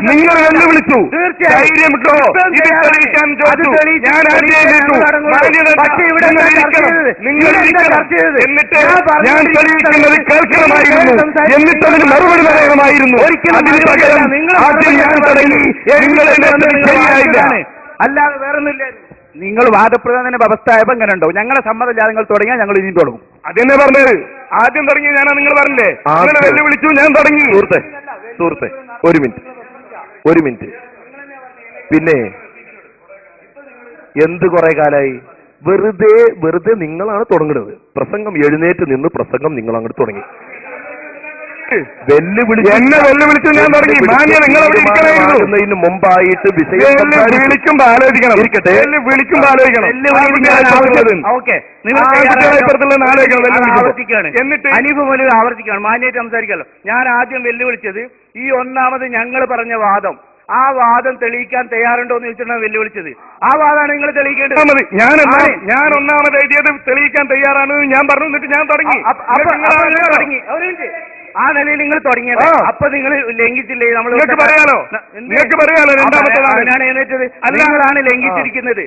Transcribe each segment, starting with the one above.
നിങ്ങൾ വെല്ലുവിളിച്ചു. ധൈര്യം ഇട്ടോ ഇത് തെളിയിക്കാൻ ചോദിച്ചു. ഞാൻ എന്നിട്ട് ഞാൻ തെളിയിക്കുന്നത് കേൾക്കണമായിരുന്നു. എന്നിട്ട് അതിന് മറുപടി പറയണമായിരുന്നു. ആദ്യം ഞാൻ തുടങ്ങി. ശരിയായില്ല. അല്ലാതെ വേറൊന്നുമില്ല. നിങ്ങൾ വാദപ്രധാന അവസ്ഥയായപ്പോ എങ്ങനെ ഉണ്ടോ? ഞങ്ങളെ സമ്മതമില്ലാതെ നിങ്ങൾ തുടങ്ങിയാൽ ഞങ്ങൾ ഇനിയും തുടങ്ങും. അതെന്നെ പറഞ്ഞത്. ആദ്യം തുടങ്ങി ഞാനാ. നിങ്ങൾ പറഞ്ഞില്ലേ അങ്ങനെ വെല്ലുവിളിച്ചു, ഞാൻ തുടങ്ങി. സുഹൃത്തെ ഒരു മിനിറ്റ്. പിന്നെ എന്ത് കുറെ കാലായി വെറുതെ നിങ്ങളാണ് തുടങ്ങുന്നത്. പ്രസംഗം എഴുന്നേറ്റ് നിന്ന് പ്രസംഗം നിങ്ങൾ അങ്ങോട്ട് തുടങ്ങി. എന്നെ വെല്ലുവിളിച്ചു ഞാൻ തുടങ്ങി. ഇതിന് മുമ്പായിട്ട് വിളിക്കുമ്പോ ആലോചിക്കണം. വിളിക്കുമ്പോ ആലോചിക്കണം. എന്നിട്ട് അനീഫ് മൗലവി ആവർത്തിക്കുകയാണ്. മാന്യമായിട്ട് സംസാരിക്കാമല്ലോ. ഞാൻ ആദ്യം വെല്ലുവിളിച്ചത് ഈ ഒന്നാമത് ഞങ്ങൾ പറഞ്ഞ വാദം, ആ വാദം തെളിയിക്കാൻ തയ്യാറുണ്ടോ എന്ന് ചോദിച്ചിട്ടാണ് വെല്ലുവിളിച്ചത്. ആ വാദമാണ് നിങ്ങൾ തെളിയിക്കേണ്ടത്. ഞാൻ ഒന്നാമത് എഴുതിയത് തെളിയിക്കാൻ തയ്യാറാണ് ഞാൻ പറഞ്ഞു. എന്നിട്ട് ഞാൻ തുടങ്ങി. ആ നിലയിൽ നിങ്ങൾ തുടങ്ങിയത്. അപ്പൊ നിങ്ങൾ ലംഘിച്ചില്ലേ? നിങ്ങൾക്ക് പറയാലോ രണ്ടാമത്തെ എഴുന്നേറ്റത് നിങ്ങളാണ് ലംഘിച്ചിരിക്കുന്നത്.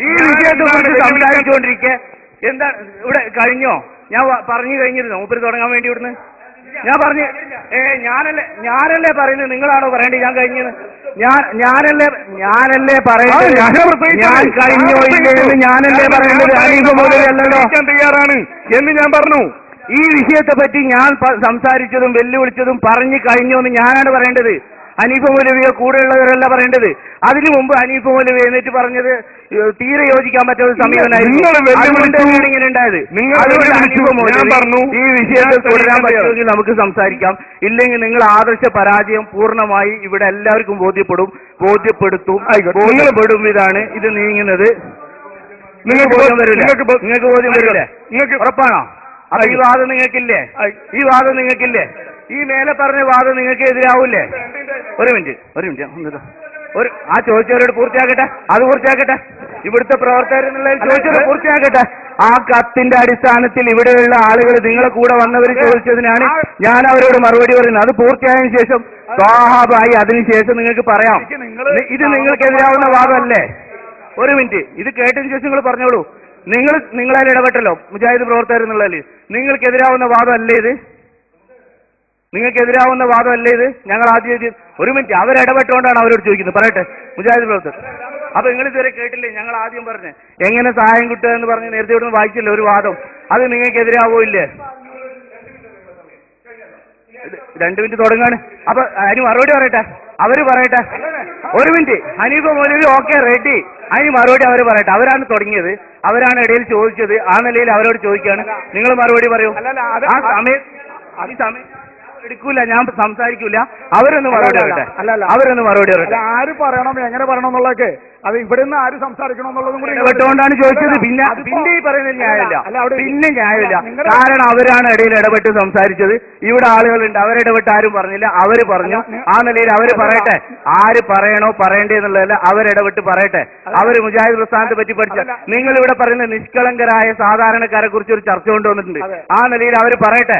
ഈ വിഷയത്തെ സംസാരിച്ചുകൊണ്ടിരിക്കെ എന്താ ഇവിടെ കഴിഞ്ഞോ? ഞാൻ പറഞ്ഞു കഴിഞ്ഞിരുന്നോ മൂപ്പര് തുടങ്ങാൻ വേണ്ടി ഇവിടുന്ന്? ഞാൻ പറഞ്ഞു ഞാനല്ലേ പറയുന്നത്, നിങ്ങളാണോ പറയേണ്ടത്? ഞാൻ കഴിഞ്ഞത് ഞാനല്ലേ പറയുന്നത്. ഞാൻ കഴിഞ്ഞോ ഇല്ലെന്ന് ഞാനല്ലേ പറയേണ്ടത്? അനീഫ് മൗലവി അല്ലല്ലോ. തയ്യാറാണ് എന്ന് ഞാൻ പറഞ്ഞു. ഈ വിഷയത്തെ പറ്റി ഞാൻ സംസാരിച്ചതും വെല്ലുവിളിച്ചതും പറഞ്ഞു കഴിഞ്ഞോ എന്ന് ഞാനാണ് പറയേണ്ടത്. ഹനീഫ് മൗലവിയെ കൂടെയുള്ളവരല്ല പറയേണ്ടത്. അതിനു മുമ്പ് ഹനീഫ് മൗലവി എന്നിട്ട് പറഞ്ഞത് തീരെ യോജിക്കാൻ പറ്റാത്ത സമീപനായിരുന്നു. ഇങ്ങനെ ഉണ്ടായത്. ഈ വിഷയത്തിൽ തുടരാൻ പറ്റുമെങ്കിൽ നമുക്ക് സംസാരിക്കാം. ഇല്ലെങ്കിൽ നിങ്ങൾ ആദർശ പരാജയം പൂർണ്ണമായി ഇവിടെ എല്ലാവർക്കും ബോധ്യപ്പെടുത്തും. ഇതാണ് ഇത് നീങ്ങുന്നത്. നിങ്ങൾക്ക് ബോധ്യം വരില്ല. നിങ്ങൾക്ക് ഉറപ്പാണോ? അപ്പൊ ഈ വാദം നിങ്ങൾക്കില്ലേ? ഈ മേലെ പറഞ്ഞ വാദം നിങ്ങൾക്ക് എതിരാവൂല്ലേ? ഒരു മിനിറ്റ് ആ ചോദിച്ചവരോട് പൂർത്തിയാക്കട്ടെ. ഇവിടുത്തെ പ്രവർത്തകരെന്നുള്ള ചോദിച്ചത് പൂർത്തിയാക്കട്ടെ. ആ കത്തിന്റെ അടിസ്ഥാനത്തിൽ ഇവിടെയുള്ള ആളുകൾ നിങ്ങളെ കൂടെ വന്നവർ ചോദിച്ചതിനാണ് ഞാൻ അവരോട് മറുപടി പറയുന്നത്. അത് പൂർത്തിയായതിനു ശേഷം സ്വാഭാവികമായി അതിനുശേഷം നിങ്ങൾക്ക് പറയാം. ഇത് നിങ്ങൾക്കെതിരാവുന്ന വാദമല്ലേ? ഒരു മിനിറ്റ്, ഇത് കേട്ടതിന് ശേഷം നിങ്ങൾ പറഞ്ഞോളൂ. നിങ്ങളാൽ ഇടപെട്ടല്ലോ മുജാഹിദ് പ്രവർത്തകർ എന്നുള്ളതിൽ. നിങ്ങൾക്കെതിരാവുന്ന വാദമല്ലേ ഇത്? ഞങ്ങൾ ആദ്യം ഒരു മിനിറ്റ് അവരിടപെട്ടുകൊണ്ടാണ് അവരോട് ചോദിക്കുന്നത്. പറയട്ടെ മുജാഹിദ് പ്രവർത്തകർ. അപ്പൊ നിങ്ങൾ ഇതുവരെ കേട്ടില്ലേ? ഞങ്ങൾ ആദ്യം പറഞ്ഞ് എങ്ങനെ സഹായം കിട്ടുക എന്ന് പറഞ്ഞ് നേരത്തെ ഇവിടുന്ന് വായിച്ചില്ല ഒരു വാദം. അത് നിങ്ങൾക്കെതിരാവോ ഇല്ലേ? 2 മിനിറ്റ് തുടങ്ങാണ്. അപ്പൊ അതിന് മറുപടി പറയട്ടെ, അവര് പറയട്ടെ. ഒരു മിനിറ്റ്. ഹനീഫ് മൗലവി ഓക്കെ റെഡി. അതിന് മറുപടി അവർ പറയട്ടെ. അവരാണ് തുടങ്ങിയത്, അവരാണ് ഇടയിൽ ചോദിച്ചത്. ആ നിലയിൽ അവരോട് ചോദിക്കുകയാണ്. നിങ്ങൾ മറുപടി പറയൂ. ആ സമയം എടുക്കൂല, ഞാൻ സംസാരിക്കൂല. അവരൊന്ന് മറുപടി പറയട്ടെ. ആര് പറയണം, എങ്ങനെ പറയണം എന്നുള്ളതൊക്കെ അത് ഇവിടെ നിന്ന് ആര് സംസാരിക്കണം എന്നുള്ളതും കൂടി ഇടപെട്ടുകൊണ്ടാണ് ചോദിച്ചത്. പിന്നെ ഈ പറയുന്നത് ന്യായമില്ല. കാരണം അവരാണ് ഇടയിൽ ഇടപെട്ട് സംസാരിച്ചത്. ഇവിടെ ആളുകളുണ്ട്, അവരിടപെട്ട് ആരും പറഞ്ഞില്ല. അവര് പറഞ്ഞു. ആ നിലയിൽ അവര് പറയട്ടെ. ആര് പറയണോ പറയണ്ടേന്നുള്ളതല്ല, അവരിടപെട്ട് പറയട്ടെ. അവര് മുജാഹിദ് പ്രസ്ഥാനത്തെ പറ്റി പഠിച്ച നിങ്ങൾ ഇവിടെ പറയുന്ന നിഷ്കളങ്കരായ സാധാരണക്കാരെ കുറിച്ച് ഒരു ചർച്ച കൊണ്ടുവന്നിട്ടുണ്ട്. ആ നിലയിൽ അവര് പറയട്ടെ.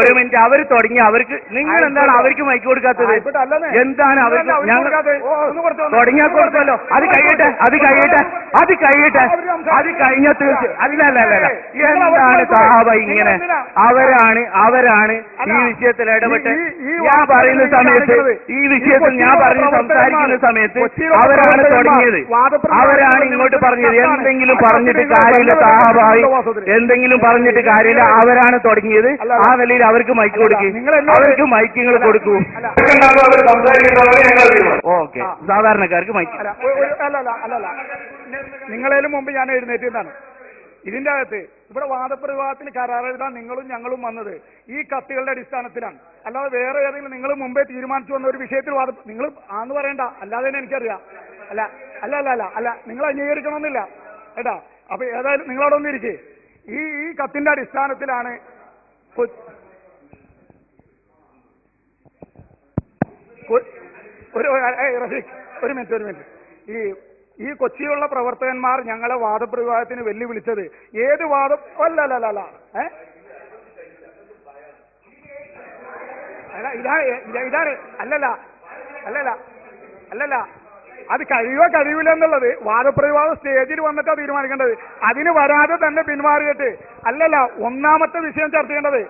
ഒരു മിനിറ്റ്. അവര് തുടങ്ങി. അവർക്ക് നിങ്ങൾ എന്താണ് അവർക്ക് മൈക്ക് കൊടുക്കാത്തത്? എന്താണ് അവർക്ക്? ഞങ്ങൾ തുടങ്ങിയാൽ കൊടുത്തല്ലോ. അത് കഴിഞ്ഞ തീർച്ച അല്ല. എന്താണ് സഹാബ ഇങ്ങനെ? അവരാണ് ഈ വിഷയത്തിൽ ഇടപെട്ട് ഞാൻ പറയുന്ന സമയത്ത്, ഈ വിഷയത്തിൽ ഞാൻ പറഞ്ഞ് സംസാരിക്കുന്ന സമയത്ത് അവരാണ് തുടങ്ങിയത്. അവരാണ് ഇങ്ങോട്ട് പറഞ്ഞത്. എന്തെങ്കിലും പറഞ്ഞിട്ട് കാര്യമില്ല സഹാബായി, എന്തെങ്കിലും പറഞ്ഞിട്ട് കാര്യമില്ല. അവരാണ് തുടങ്ങിയത്. ആ നിലയിൽ അവർക്ക് മൈക്ക് കൊടുക്കും. അവർക്ക് മൈക്കുകൾ കൊടുക്കൂ. ഓക്കെ, സാധാരണക്കാർക്ക് മൈക്ക്. നിങ്ങളേലും മുമ്പ് ഞാൻ എഴുന്നേറ്റതാണ്. ഇതിന്റെ അകത്ത് ഇവിടെ വാദപ്രതിവാദത്തിന് കരാറെഴുതാൻ നിങ്ങളും ഞങ്ങളും വന്നത് ഈ കത്തുകളുടെ അടിസ്ഥാനത്തിലാണ്. അല്ലാതെ വേറെ ഏതെങ്കിലും നിങ്ങൾ മുമ്പേ തീരുമാനിച്ചു വന്ന ഒരു വിഷയത്തിൽ നിങ്ങൾ ആന്ന് പറയണ്ട. അല്ലാതെ തന്നെ എനിക്കറിയാം. അല്ല നിങ്ങൾ അംഗീകരിക്കണമെന്നില്ല കേട്ടാ. അപ്പൊ ഏതായാലും നിങ്ങളവിടെ ഒന്നിരിക്കേ. ഈ കത്തിന്റെ അടിസ്ഥാനത്തിലാണ് ഒരു മിനിറ്റ്. ഈ കൊച്ചിയുള്ള പ്രവർത്തകന്മാർ ഞങ്ങളെ വാദപ്രതിവാദത്തിന് വെല്ലുവിളിച്ചത് ഏത് വാദം? അല്ല ഇതാണ് അല്ലല്ല അത് കഴിയില്ല എന്നുള്ളത് വാദപ്രതിവാദം സ്റ്റേജിൽ വന്നിട്ടാ തീരുമാനിക്കേണ്ടത്. അതിന് വരാതെ തന്നെ പിന്മാറിയിട്ട് അല്ലല്ല ഒന്നാമത്തെ വിഷയം ചർച്ച ചെയ്യേണ്ടത്.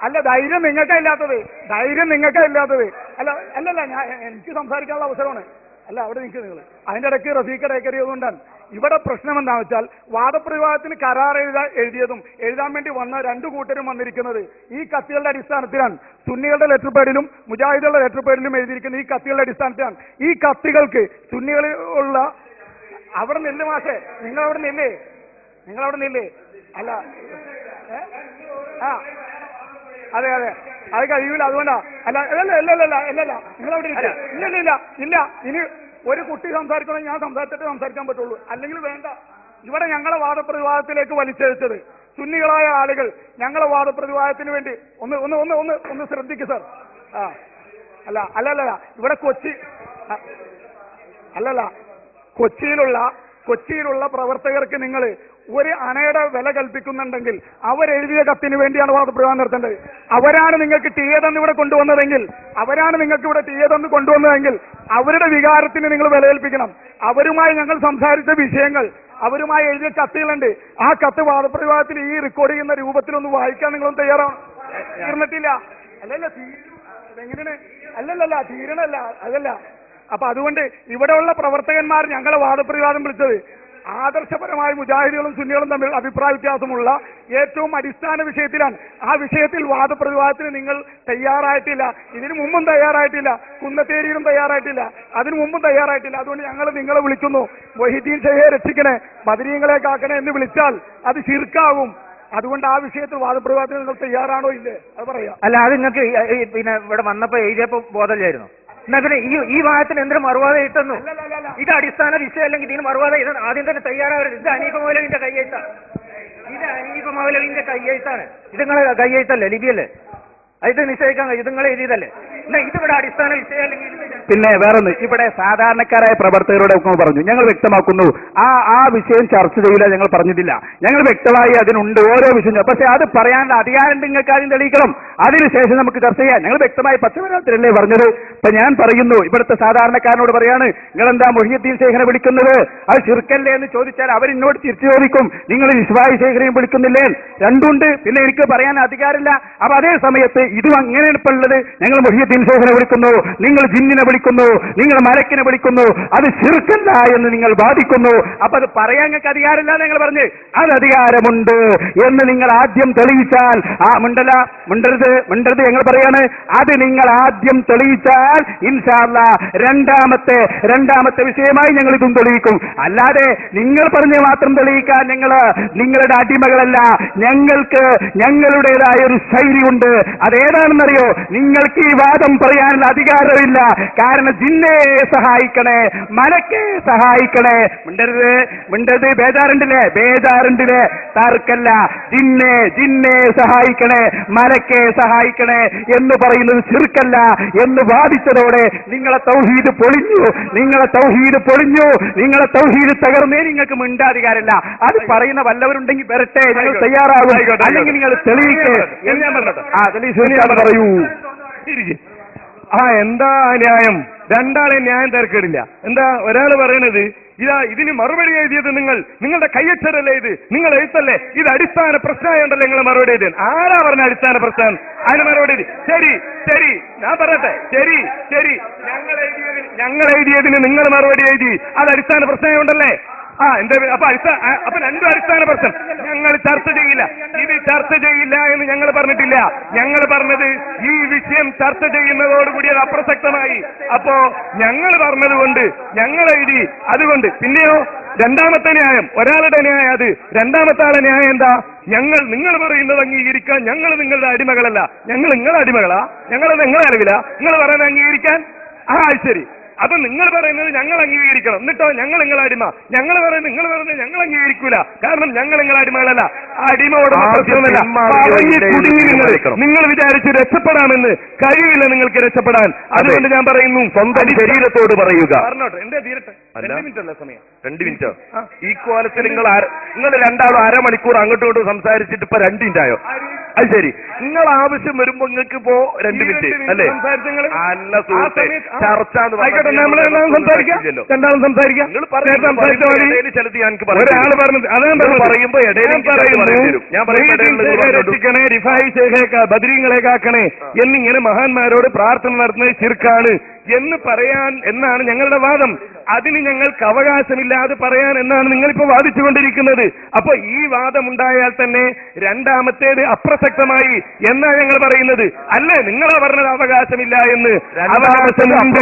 അല്ല, ധൈര്യം നിങ്ങൾക്കാ ഇല്ലാത്തത്. അല്ലല്ല എനിക്ക് സംസാരിക്കാനുള്ള അവസരമാണ്. അല്ല, അവിടെ നിങ്ങൾ അതിന്റെ ഇടയ്ക്ക് റഫീഖ് ഡേക്കറിയതുകൊണ്ടാണ്. ഇവിടെ പ്രശ്നം എന്താണെന്ന് വെച്ചാൽ വാദപ്രതിവാദത്തിന് കരാർ എഴുതിയതും എഴുതാൻ വേണ്ടി വന്ന രണ്ടു കൂട്ടരും വന്നിരിക്കുന്നത് ഈ കത്തുകളുടെ അടിസ്ഥാനത്തിലാണ്. സുന്നികളുടെ ലെറ്റർ പേഡിലും മുജാഹിദുകളുടെ ലെറ്റർ പേഡിലും എഴുതിയിരിക്കുന്ന ഈ കത്തുകളുടെ അടിസ്ഥാനത്തിലാണ്. ഈ കത്തുകൾക്ക് സുന്നികളുള്ള അവിടെ നില്ല് മാഷേ, നിങ്ങളവിടെ നില്ലേ? അല്ല, അതെ അത് കഴിയൂല. അതുകൊണ്ടാ അല്ല നിങ്ങളവിടെ ഇല്ല. ഇനി ഒരു കുട്ടി സംസാരിക്കണമെങ്കിൽ ഞാൻ സംസാരിക്കാൻ പറ്റുള്ളൂ, അല്ലെങ്കിൽ വേണ്ട. ഇവിടെ ഞങ്ങളെ വാദപ്രതിവാദത്തിലേക്ക് വലിച്ചഴിച്ചത് സുന്നികളായ ആളുകൾ ഞങ്ങളെ വാദപ്രതിവാദത്തിന് വേണ്ടി ഒന്ന് ശ്രദ്ധിക്കു സാർ. അല്ലല്ല ഇവിടെ കൊച്ചിയിലുള്ള പ്രവർത്തകർക്ക് നിങ്ങൾ ഒരു അണയുടെ വില കൽപ്പിക്കുന്നുണ്ടെങ്കിൽ അവരെഴുതിയ കത്തിന് വേണ്ടിയാണ് വാദപ്രതിവാദം നടത്തേണ്ടത്. അവരാണ് നിങ്ങൾക്ക് ടി എ തന്ന് ഇവിടെ കൊണ്ടുവന്നതെങ്കിൽ അവരുടെ വികാരത്തിന് നിങ്ങൾ വിലകൽപ്പിക്കണം. അവരുമായി ഞങ്ങൾ സംസാരിച്ച വിഷയങ്ങൾ, അവരുമായി എഴുതിയ കത്തുകളുണ്ട്. ആ കത്ത് വാദപ്രതിവാദത്തിൽ ഈ റെക്കോർഡ് ചെയ്യുന്ന രൂപത്തിലൊന്ന് വായിക്കാൻ നിങ്ങളൊന്നും തയ്യാറാണ്? തീർന്നിട്ടില്ല. തീരണല്ല. അതല്ല. അപ്പൊ അതുകൊണ്ട് ഇവിടെയുള്ള പ്രവർത്തകന്മാർ ഞങ്ങളെ വാദപ്രതിവാദം വിളിച്ചത് ആദർശപരമായ മുജാഹിദുകളും സുന്നികളും തമ്മിൽ അഭിപ്രായ വ്യത്യാസമുള്ള ഏറ്റവും അടിസ്ഥാന വിഷയത്തിലാണ്. ആ വിഷയത്തിൽ വാദപ്രതിവാദത്തിന് നിങ്ങൾ തയ്യാറായിട്ടില്ല. ഇതിനു മുമ്പും തയ്യാറായിട്ടില്ല, കുന്നത്തേരിയിലും തയ്യാറായിട്ടില്ല, അതിനു മുമ്പും തയ്യാറായിട്ടില്ല. അതുകൊണ്ട് ഞങ്ങൾ നിങ്ങളെ വിളിക്കുന്നു, മൊഹീദ്ദീൻ ഷെയ്ഖെ രക്ഷിക്കണേ, ബദരീങ്ങളെ കാക്കണേ എന്ന് വിളിച്ചാൽ അത് ശിർക്കാവും. അതുകൊണ്ട് ആ വിഷയത്തിൽ വാദപ്രതിവാദത്തിന് നിങ്ങൾ തയ്യാറാണോ ഇല്ലേ അത് പറയാം. അല്ല, അത് നിങ്ങൾക്ക് പിന്നെ ഇവിടെ വന്നപ്പോ എഴുതിയപ്പോ ബോധമില്ലായിരുന്നു. എന്നാ പിന്നെ ഈ വാദത്തിന് എന്തൊരു മറുവാദം ഇട്ടെന്നു? ഇത് അടിസ്ഥാന വിഷയം അല്ലെങ്കിൽ ഇതിന് മറുവാദം ഇത് ആദ്യം തന്നെ തയ്യാറാവരുത്. ഇത് അനീഫ മൗലവിന്റെ കയ്യെഴുത്താണ്. ഇത് നിങ്ങളെ കയ്യെഴുത്തല്ലേ, ലിപിയല്ലേ? ഇത് നിശ്ചയിക്കാൻ കഴിയും. ഇത് നിങ്ങൾ എഴുതിയതല്ലേ? എന്നാ ഇതിവിടെ അടിസ്ഥാന വിഷയം അല്ലെങ്കിൽ പിന്നെ വേറൊന്ന്, ഇവിടെ സാധാരണക്കാരായ പ്രവർത്തകരോട് പറഞ്ഞു, ഞങ്ങൾ വ്യക്തമാക്കുന്നു ആ വിഷയം ചർച്ച ചെയ്യില്ല, ഞങ്ങൾ പറഞ്ഞിട്ടില്ല. ഞങ്ങൾ വ്യക്തമായി അതിനുണ്ട് ഓരോ വിഷയം. പക്ഷെ അത് പറയാനുള്ള അധികാരം നിങ്ങൾക്ക് ആദ്യം തെളിയിക്കണം, അതിനുശേഷം നമുക്ക് ചർച്ച ചെയ്യാം. ഞങ്ങൾ വ്യക്തമായി പച്ചമലയാളത്തിലല്ലേ പറഞ്ഞത്. ഇപ്പൊ ഞാൻ പറയുന്നു, ഇവിടുത്തെ സാധാരണക്കാരനോട് പറയാണ്, നിങ്ങളെന്താ മൊഹീദ്ദീൻ ശേഖനെ വിളിക്കുന്നത്? അത് ശിർക്കല്ലേ എന്ന് ചോദിച്ചാൽ അവരിന്നോട് തിരിച്ചു ചോദിക്കും, നിങ്ങൾ ഇസ്വായി ശേഖരയും വിളിക്കുന്നില്ലേ? രണ്ടുണ്ട്. പിന്നെ എനിക്ക് പറയാൻ അധികാരമില്ല. അപ്പൊ അതേ സമയത്ത് ഇതും അങ്ങനെയാണ് ഇപ്പൊ ഉള്ളത്. ഞങ്ങൾ മൊഹീദ്ദീൻ ശേഖനെ വിളിക്കുന്നു, നിങ്ങൾ ജിന്നിനെ വിളിക്കുന്നു, നിങ്ങൾ മലക്കിനെ വിളിക്കുന്നു, അത് ശിർക്കല്ല എന്ന് നിങ്ങൾ വാദിക്കുന്നു. അപ്പൊ അത് പറയാൻ നിങ്ങൾക്ക് അധികാരമില്ല നിങ്ങൾ പറഞ്ഞ്, അത് അധികാരമുണ്ട് എന്ന് നിങ്ങൾ ആദ്യം തെളിയിച്ചാൽ മിണ്ടരുത് ഞങ്ങൾ പറയാണ്. അത് നിങ്ങൾ ആദ്യം തെളിയിച്ചാൽ ഇൻഷാ അല്ലാഹ് രണ്ടാമത്തെ വിഷയമായി ഞങ്ങൾ ഇതും തെളിയിക്കും. അല്ലാതെ നിങ്ങൾ പറഞ്ഞ് മാത്രം തെളിയിക്കാൻ നിങ്ങളുടെ അടിമകളല്ല. ഞങ്ങൾക്ക് ഞങ്ങളുടേതായ ഒരു ശൈലിയുണ്ട്. അതേതാണെന്നറിയോ? നിങ്ങൾക്ക് ഈ വാദം പറയാനുള്ള അധികാരമില്ല. കാരണം ജിന്നെ സഹായിക്കണേ, മലക്കെ സഹായിക്കണേ. മിണ്ടരുത്. ബേജാറുണ്ടില്ലേ? തർക്കല്ല. ജിന്നെ സഹായിക്കണേ, മലക്കെ സഹായിക്കണേ എന്ന് പറയുന്നത് ശിർക്കല്ല എന്ന് വാദിച്ചതോടെ നിങ്ങളെ തൗഹീദ് പൊളിഞ്ഞു. നിങ്ങളെ തൗഹീദ് തകർന്നേ. നിങ്ങൾക്ക് മിണ്ടാധികാരമില്ല. അത് പറയുന്ന വല്ലവരുണ്ടെങ്കിൽ വരട്ടെ, ഞങ്ങൾ തയ്യാറാകും. അല്ലെങ്കിൽ നിങ്ങൾ തെളിയിക്കേ. പറയൂ. എന്താ ന്യായം? രണ്ടാളെ ന്യായം തിരക്കേടില്ല. എന്താ ഒരാൾ പറയണത്, ഇതിന് മറുപടി എഴുതിയത് നിങ്ങളുടെ കയ്യക്ഷരല്ലേ, ഇത് നിങ്ങൾ എഴുത്തല്ലേ, ഇത് അടിസ്ഥാന പ്രശ്നമായുണ്ടല്ലോ നിങ്ങൾ മറുപടി എഴുതിയത്. ആരാ പറഞ്ഞ അടിസ്ഥാന പ്രശ്നം? അതിന് മറുപടി എഴുതി. ശരി ഞാൻ പറയട്ടെ. ശരി ഞങ്ങൾ എഴുതിയതിന് നിങ്ങൾ മറുപടി എഴുതി, അത് അടിസ്ഥാന പ്രശ്നമായുണ്ടല്ലേ? അപ്പൊ രണ്ടും അടിസ്ഥാന പ്രശ്നം. ഞങ്ങൾ ചർച്ച ചെയ്യില്ല, ഇത് ചർച്ച ചെയ്യില്ല എന്ന് ഞങ്ങൾ പറഞ്ഞിട്ടില്ല. ഞങ്ങൾ പറഞ്ഞത് ഈ വിഷയം ചർച്ച ചെയ്യുന്നതോടുകൂടി അത് അപ്രസക്തമായി. അപ്പോ ഞങ്ങൾ പറഞ്ഞതുകൊണ്ട് ഞങ്ങൾ എഴുതി. അതുകൊണ്ട് പിന്നെയോ രണ്ടാമത്തെ ന്യായം, ഒരാളുടെ ന്യായം അത്. രണ്ടാമത്തെ ആളെ ന്യായം എന്താ? നിങ്ങൾ പറയുന്നത് അംഗീകരിക്കാൻ ഞങ്ങൾ നിങ്ങളുടെ അടിമകളല്ല. ഞങ്ങൾ നിങ്ങളുടെ അടിമകളാ? ഞങ്ങളത് നിങ്ങളെ അറിവില്ല. നിങ്ങൾ പറയുന്നത് അംഗീകരിക്കാൻ? ശരി. അപ്പൊ നിങ്ങൾ പറയുന്നത് ഞങ്ങൾ അംഗീകരിക്കണം, എന്നിട്ടോ ഞങ്ങൾ നിങ്ങളെ അടിമ. നിങ്ങൾ പറയുന്നത് ഞങ്ങൾ അംഗീകരിക്കൂല, കാരണം ഞങ്ങൾ നിങ്ങളെ അടിമകളല്ല. അടിമയോട് പ്രശ്നമല്ല. നിങ്ങൾ വിചാരിച്ച് രക്ഷപ്പെടാമെന്ന് കഴിയില്ല നിങ്ങൾക്ക് രക്ഷപ്പെടാൻ. അതുകൊണ്ട് ഞാൻ പറയുന്നു, സ്വന്തം ശരീരത്തോട് പറയുക. പറഞ്ഞോട്ടെ, എന്റെ തീരട്ടെ. 2 മിനിറ്റ് അല്ല സമയം. 2 മിനിറ്റോ? ഈ കോലത്തിൽ നിങ്ങൾ രണ്ടാളും അരമണിക്കൂർ അങ്ങോട്ടും ഇങ്ങോട്ടും സംസാരിച്ചിട്ട് ഇപ്പൊ 2 മിനിറ്റായോ? അത് ശരി. നിങ്ങൾ ആവശ്യം വരുമ്പോ നിങ്ങൾക്ക് ഇപ്പോ 2 മിനിറ്റ് അല്ലേ? അല്ല സുഹൃത്തെ, ചർച്ച രണ്ടാളും സംസാരിക്കാം. ചിലത് ഞങ്ങൾക്ക് പറയുമ്പോ ബദരീങ്ങളെ കാക്കണേ എന്നിങ്ങനെ മഹാന്മാരോട് പ്രാർത്ഥന നടത്തുന്നത് ശിർക്കാണ് എന്ന് പറയാൻ എന്നാണ് ഞങ്ങളുടെ വാദം. അതിന് ഞങ്ങൾക്ക് അവകാശമില്ലാതെ പറയാൻ എന്നാണ് നിങ്ങളിപ്പോ വാദിച്ചുകൊണ്ടിരിക്കുന്നത്. അപ്പൊ ഈ വാദമുണ്ടായാൽ തന്നെ രണ്ടാമത്തേത് അപ്രസക്തമായി എന്നാണ് ഞങ്ങൾ പറയുന്നത്. അല്ലേ നിങ്ങളാ പറഞ്ഞത് അവകാശമില്ല എന്ന്? അവകാശമുണ്ട്.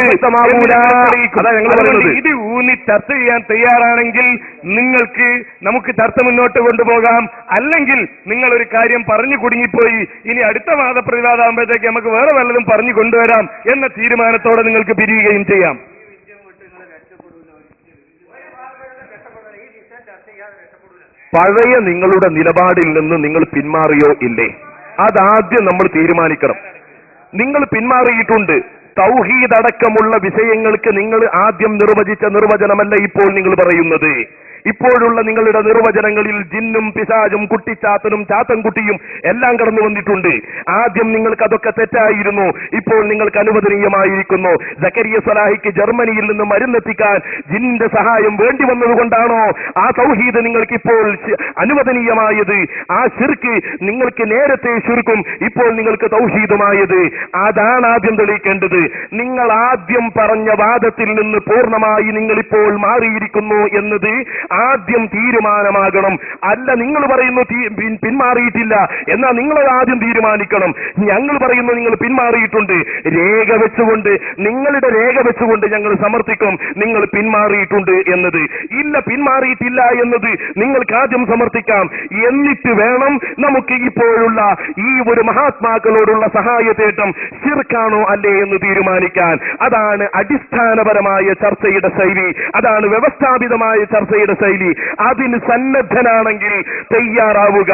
ഇത് ഊന്നി ചർച്ച ചെയ്യാൻ തയ്യാറാണെങ്കിൽ നമുക്ക് ചർച്ച മുന്നോട്ട് കൊണ്ടുപോകാം. അല്ലെങ്കിൽ നിങ്ങൾ ഒരു കാര്യം പറഞ്ഞു കുടുങ്ങിപ്പോയി, ഇനി അടുത്ത വാദപ്രതിവാദമാകുമ്പോഴത്തേക്ക് നമുക്ക് വേറെ വല്ലതും പറഞ്ഞു കൊണ്ടുവരാം എന്ന തീരുമാനത്തോടെ നിങ്ങൾക്ക് പിരിയുകയും ചെയ്യാം. പഴയ നിങ്ങളുടെ നിലപാടിൽ നിന്ന് നിങ്ങൾ പിന്മാറിയോ ഇല്ലേ? അതാദ്യം നമ്മൾ തീരുമാനിക്കണം. നിങ്ങൾ പിന്മാറിയിട്ടുണ്ട്. തൗഹീദ് അടക്കമുള്ള വിഷയങ്ങൾക്ക് നിങ്ങൾ ആദ്യം നിർവചിച്ച നിർവചനമല്ല ഇപ്പോൾ നിങ്ങൾ പറയുന്നത്. ഇപ്പോഴുള്ള നിങ്ങളുടെ നിർവചനങ്ങളിൽ ജിന്നും പിശാചും കുട്ടിച്ചാത്തനും ചാത്തൻകുട്ടിയും എല്ലാം കടന്നു വന്നിട്ടുണ്ട്. ആദ്യം നിങ്ങൾക്ക് അതൊക്കെ തെറ്റായിരുന്നു, ഇപ്പോൾ നിങ്ങൾക്ക് അനുവദനീയമായിരിക്കുന്നു. സക്കരിയ സലാഹിക്ക് ജർമ്മനിയിൽ നിന്ന് മരുന്നെത്തിക്കാൻ ജിന്നിന്റെ സഹായം വേണ്ടി വന്നതുകൊണ്ടാണോ ആ തൗഹീദ് നിങ്ങൾക്ക് ഇപ്പോൾ അനുവദനീയമായത്? ആ ശിർക്ക് നിങ്ങൾക്ക് നേരത്തെ ശിർക്കും ഇപ്പോൾ നിങ്ങൾക്ക് തൗഹീദുമായത്? അതാണ് ആദ്യം തെളിയിക്കേണ്ടത്. നിങ്ങൾ ആദ്യം പറഞ്ഞ വാദത്തിൽ നിന്ന് പൂർണ്ണമായി നിങ്ങളിപ്പോൾ മാറിയിരിക്കുന്നു എന്നത് ആദ്യം തീരുമാനമാകണം. അല്ല നിങ്ങൾ പറയുന്നു പിന്മാറിയിട്ടില്ല, എന്നാൽ നിങ്ങളത് ആദ്യം തീരുമാനിക്കണം. ഞങ്ങൾ പറയുന്നു നിങ്ങൾ പിന്മാറിയിട്ടുണ്ട്. രേഖ വെച്ചുകൊണ്ട്, നിങ്ങളുടെ രേഖ വെച്ചുകൊണ്ട് ഞങ്ങൾ സമർത്ഥിക്കും നിങ്ങൾ പിന്മാറിയിട്ടുണ്ട് എന്നത്. ഇല്ല, പിന്മാറിയിട്ടില്ല എന്നത് നിങ്ങൾക്ക് ആദ്യം സമർത്ഥിക്കാം. എന്നിട്ട് വേണം നമുക്ക് ഇപ്പോഴുള്ള ഈ ഒരു മഹാത്മാക്കളോടുള്ള സഹായത്തേട്ടം ശിർക്കാണോ അല്ലേ എന്ന് തീരുമാനിക്കാൻ. അതാണ് അടിസ്ഥാനപരമായ ചർച്ചയുടെ ശൈലി, അതാണ് വ്യവസ്ഥാപിതമായ ചർച്ചയുടെ ശൈലി. അതിന് സന്നദ്ധനാണെങ്കിൽ തയ്യാറാവുക.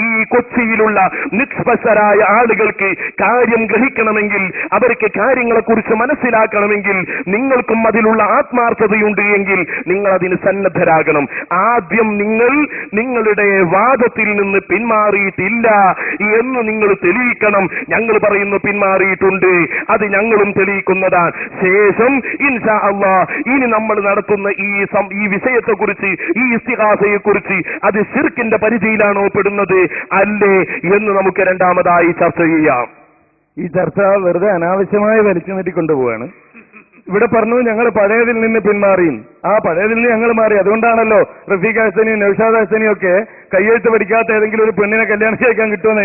ഈ കൊച്ചിയിലുള്ള നിഷ്പക്ഷരായ ആളുകൾക്ക് കാര്യം ഗ്രഹിക്കണമെങ്കിൽ, അവർക്ക് കാര്യങ്ങളെക്കുറിച്ച് മനസ്സിലാക്കണമെങ്കിൽ, നിങ്ങൾക്കും അതിലുള്ള ആത്മാർത്ഥതയുണ്ട് എങ്കിൽ നിങ്ങൾ അതിന് സന്നദ്ധരാകണം. ആദ്യം നിങ്ങളുടെ വാദത്തിൽ നിന്ന് പിന്മാറിയിട്ടില്ല എന്ന് നിങ്ങൾ തെളിയിക്കണം. ഞങ്ങൾ പറയുന്നു പിന്മാറിയിട്ടുണ്ട്, അത് ഞങ്ങളും തെളിയിക്കുന്നതാണ്. ശേഷം ഇൻഷാ അല്ലാഹ് ഇനി നമ്മൾ നടത്തുന്ന ഈ വിഷയത്തെക്കുറിച്ച്, ഈ ഇസ്തിഗാസയെക്കുറിച്ച് അത് ശിർക്കിന്റെ പരിധിയിലാണോ പെടുന്നത് അല്ലേ എന്ന് നമുക്ക് രണ്ടാമതായി ചർച്ച ചെയ്യാം. ഈ ചർച്ച വെറുതെ അനാവശ്യമായി വലിച്ചു നീട്ടിക്കൊണ്ടുപോവാണ്. ഇവിടെ പറഞ്ഞു ഞങ്ങൾ പഴയതിൽ നിന്ന് പിന്മാറി. ആ പഴയതിൽ നിന്ന് ഞങ്ങൾ മാറി. അതുകൊണ്ടാണല്ലോ റഫീഖ് ഹസനിയും നൗഷാദ് ഹസനിയും ഒക്കെ കയ്യെഴുത്ത് പഠിക്കാത്ത ഏതെങ്കിലും ഒരു പെണ്ണിനെ കല്യാണം കഴിക്കാൻ കിട്ടുമെന്ന്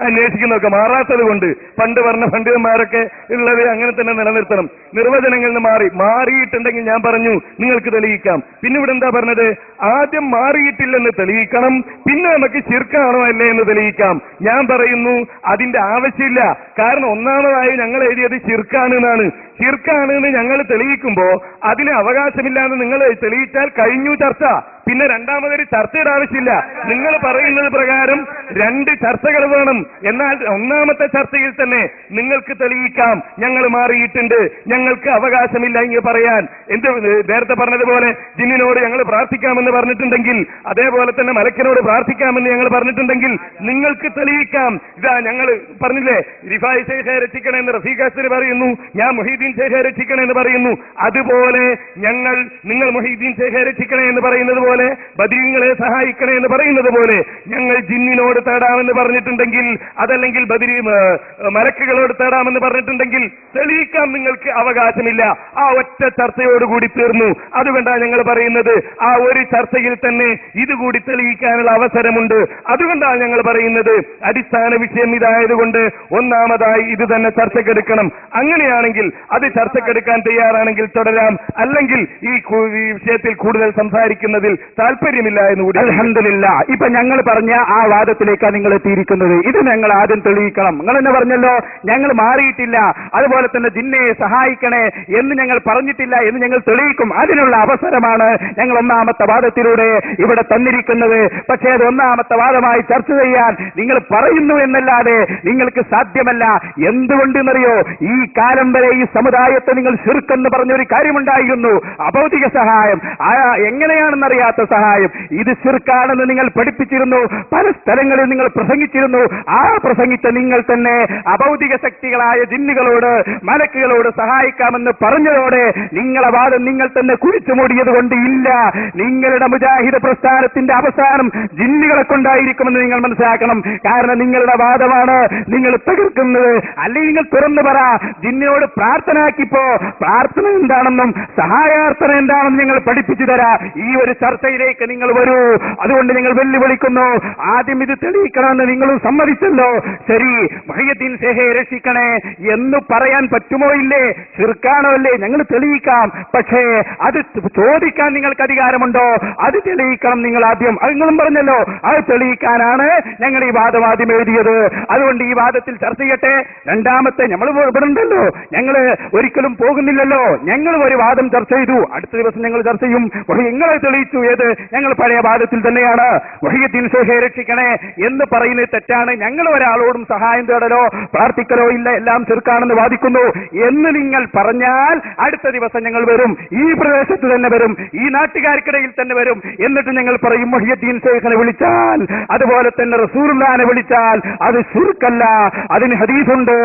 അന്വേഷിക്കുന്നതൊക്കെ മാറാത്തത് കൊണ്ട്. പണ്ട് പറഞ്ഞ പണ്ഡിതന്മാരൊക്കെ ഉള്ളത് അങ്ങനെ തന്നെ നിലനിർത്തണം. നിർവചനങ്ങളിൽ നിന്ന് മാറിയിട്ടുണ്ടെങ്കിൽ ഞാൻ പറഞ്ഞു നിങ്ങൾക്ക് തെളിയിക്കാം. പിന്നെ ഇവിടെ എന്താ പറഞ്ഞത്? ആദ്യം മാറിയിട്ടില്ലെന്ന് തെളിയിക്കണം, പിന്നെ നമുക്ക് ശിർക്കാണോ അല്ലേ എന്ന് തെളിയിക്കാം. ഞാൻ പറയുന്നു അതിന്റെ ആവശ്യമില്ല. കാരണം ഒന്നാമതായി ഞങ്ങൾ എഴുതിയത് ശിർക്കാണ് എന്നാണ്. ശിർക്കാണ് എന്ന് ഞങ്ങൾ തെളിയിക്കുമ്പോ അതിന് അവകാശമില്ലാന്ന് നിങ്ങൾ തെളിയിച്ചാൽ കഴിഞ്ഞു ചർച്ച. പിന്നെ രണ്ടാമതൊരു ചർച്ചയുടെ ആവശ്യമില്ല. നിങ്ങൾ പറയുന്നത് പ്രകാരം 2 ചർച്ചകൾ വേണം. എന്നാൽ ഒന്നാമത്തെ ചർച്ചയിൽ തന്നെ നിങ്ങൾക്ക് തെളിയിക്കാം ഞങ്ങൾ മാറിയിട്ടുണ്ട്, ഞങ്ങൾക്ക് അവകാശമില്ല ഇങ്ങനെ പറയാൻ. നേരത്തെ പറഞ്ഞതുപോലെ ജിന്നിനോട് ഞങ്ങൾ പ്രാർത്ഥിക്കാമെന്ന് പറഞ്ഞിട്ടുണ്ടെങ്കിൽ, അതേപോലെ തന്നെ മലക്കിനോട് പ്രാർത്ഥിക്കാമെന്ന് ഞങ്ങൾ പറഞ്ഞിട്ടുണ്ടെങ്കിൽ നിങ്ങൾക്ക് തെളിയിക്കാം. ഇതാ ഞങ്ങൾ പറഞ്ഞില്ലേ, റിഫായി ശൈഖെ രക്ഷിക്കണമെന്ന് റഫീഖ് ഹസൻ പറയുന്നു, ഞാൻ മുഹീദ്ദീൻ ശൈഖെ രക്ഷിക്കണമെന്ന് പറയുന്നു. അതുപോലെ നിങ്ങൾ മുഹീദ്ദീൻ ശൈഖെ രക്ഷിക്കണേ എന്ന് പറയുന്നത് പോലെ, ബദരീങ്ങളെ സഹായിക്കണേ എന്ന് പറയുന്നത് പോലെ ഞങ്ങൾ ജിന്നിനോട് തേടാമെന്ന് പറഞ്ഞിട്ടുണ്ടെങ്കിൽ, അതല്ലെങ്കിൽ മലക്കുകളോട് തേടാമെന്ന് പറഞ്ഞിട്ടുണ്ടെങ്കിൽ തെളിയിക്കാം നിങ്ങൾക്ക് അവകാശമില്ല. ആ ഒറ്റ ചർച്ചയോടുകൂടി തീർന്നു. അതുകൊണ്ടാണ് ഞങ്ങൾ പറയുന്നത് ആ ഒരു ചർച്ചയിൽ തന്നെ ഇതുകൂടി തെളിയിക്കാനുള്ള അവസരമുണ്ട്. അതുകൊണ്ടാണ് ഞങ്ങൾ പറയുന്നത് അടിസ്ഥാന വിഷയം ഇതായതുകൊണ്ട് ഒന്നാമതായി ഇത് തന്നെ ചർച്ചക്കെടുക്കണം. അങ്ങനെയാണെങ്കിൽ അത് ചർച്ചക്കെടുക്കാൻ തയ്യാറാണെങ്കിൽ തുടരാം. അല്ലെങ്കിൽ ഈ വിഷയത്തിൽ കൂടുതൽ സംസാരിക്കുന്നതിൽ താല്പര്യമില്ല എന്ന് കൂടി. അൽഹംദുലില്ലാ, ഇപ്പൊ ഞങ്ങൾ പറഞ്ഞ ആ വാദത്തിലേക്കാണ് നിങ്ങൾ എത്തിയിരിക്കുന്നത്. ഇത് ഞങ്ങൾ ആദ്യം തെളിയിക്കണം. നിങ്ങൾ തന്നെ പറഞ്ഞല്ലോ ഞങ്ങൾ മാറിയിട്ടില്ല, അതുപോലെ തന്നെ ജിന്നയെ സഹായിക്കണേ എന്ന് ഞങ്ങൾ പറഞ്ഞിട്ടില്ല എന്ന് ഞങ്ങൾ തെളിയിക്കും. അതിനുള്ള അവസരമാണ് ഞങ്ങൾ ഒന്നാമത്തെ വാദത്തിലൂടെ ഇവിടെ തന്നിരിക്കുന്നത്. പക്ഷേ അത് ഒന്നാമത്തെ വാദമായി ചർച്ച ചെയ്യാൻ നിങ്ങൾ പറയുന്നു എന്നല്ലാതെ നിങ്ങൾക്ക് സാധ്യമല്ല. എന്തുകൊണ്ടെന്നറിയോ? ഈ കാലം വരെ ഈ സമുദായത്തെ നിങ്ങൾ ശിർക്കെന്ന് പറഞ്ഞൊരു കാര്യമുണ്ടായിരുന്നു, അഭൗതിക സഹായം. എങ്ങനെയാണെന്നറിയാത്ത സഹായം. ഇത് ശിർക്കാണെന്ന് നിങ്ങൾ പഠിപ്പിച്ചിരുന്നു, പല സ്ഥലങ്ങളിൽ നിങ്ങൾ പ്രസംഗിച്ചിരുന്നു. ആ പ്രസംഗിച്ച നിങ്ങൾ തന്നെ അഭൗതിക ശക്തികളായ ജിന്നുകളോട് മലക്കുകളോട് സഹായിക്കാമെന്ന് പറഞ്ഞതോടെ നിങ്ങളെ വാദം നിങ്ങൾ തന്നെ കുഴിച്ചു മൂടിയത് കൊണ്ട് ഇല്ല. നിങ്ങളുടെ മുജാഹിദ് പ്രസ്ഥാനത്തിന്റെ അവസാനം ജിന്നുകളെ കൊണ്ടായിരിക്കുമെന്ന് നിങ്ങൾ മനസ്സിലാക്കണം. കാരണം നിങ്ങളുടെ വാദമാണ് നിങ്ങൾ തകർക്കുന്നത്. അല്ലെങ്കിൽ നിങ്ങൾ തുറന്നു പറ, ജിന്നിനോട് പ്രാർത്ഥനയാക്കിപ്പോ പ്രാർത്ഥന എന്താണെന്നും സഹായാർത്ഥന എന്താണെന്നും ഞങ്ങൾ പഠിപ്പിച്ചു തരാ. ഈ ഒരു ചർച്ചയിലേക്ക് നിങ്ങൾ വരൂ. അതുകൊണ്ട് നിങ്ങൾ വെല്ലുവിളിക്കുന്നു. ആദ്യം ഇത് തെളിയിക്കണമെന്ന് നിങ്ങളും സമ്മതിച്ചല്ലോ. ശരി, മുഹയ്യദ്ദീൻ ഷേഖെ രക്ഷിക്കണേ എന്ന് പറയാൻ പറ്റുമോ? ഇല്ലേ? ശിർക്കാണോ? അല്ലേ? ഞങ്ങൾ തെളിയിക്കാം. പക്ഷേ അത് ചോദിക്കാൻ നിങ്ങൾക്ക് അധികാരമുണ്ടോ? അത് തെളിയിക്കണം നിങ്ങൾ ആദ്യം. അത് നിങ്ങളും പറഞ്ഞല്ലോ, അത് തെളിയിക്കാനാണ് ഞങ്ങൾ ഈ വാദം ആദ്യം എഴുതിയത്. അതുകൊണ്ട് ഈ വാദത്തിൽ ചർച്ച ചെയ്യട്ടെ. രണ്ടാമത്തെ നമ്മൾ ഇവിടെ ഉണ്ടല്ലോ, ഞങ്ങൾ ഒരിക്കലും പോകുന്നില്ലല്ലോ. ഞങ്ങൾ ഒരു വാദം ചർച്ച ചെയ്തു, അടുത്ത ദിവസം ഞങ്ങൾ ചർച്ച ചെയ്യും. നിങ്ങളെ തെളിയിച്ചു. ഏത്? ഞങ്ങൾ പഴയ വാദത്തിൽ തന്നെയാണ്. മുഹയ്യദ്ദീൻ ഷേഖെ രക്ഷിക്കണേ എന്ന് പറയുന്നത് തെറ്റാണ്. ഞങ്ങൾ ഒരാളോടും സഹായം തേടലോ പ്രാർത്ഥിക്കലോ ഇല്ല, എല്ലാം ചെറുക്കാണെന്ന് വാദിക്കുന്നു എന്ന് നിങ്ങൾ പറഞ്ഞാൽ അടുത്ത ദിവസം ഞങ്ങൾ വരും, ഈ പ്രദേശത്ത് തന്നെ വരും, ഈ നാട്ടുകാർക്കിടയിൽ തന്നെ വരും. എന്നിട്ട് ഞങ്ങൾ പറയും മുഹയ്യദ്ദീൻ ഷേഖിനെ വിളിച്ചാൽ, അതുപോലെ തന്നെ റസൂലുള്ളാഹിനെ വിളിച്ചാൽ അത് ശിർക്കല്ല, അതിന് ഹദീസുണ്ട്,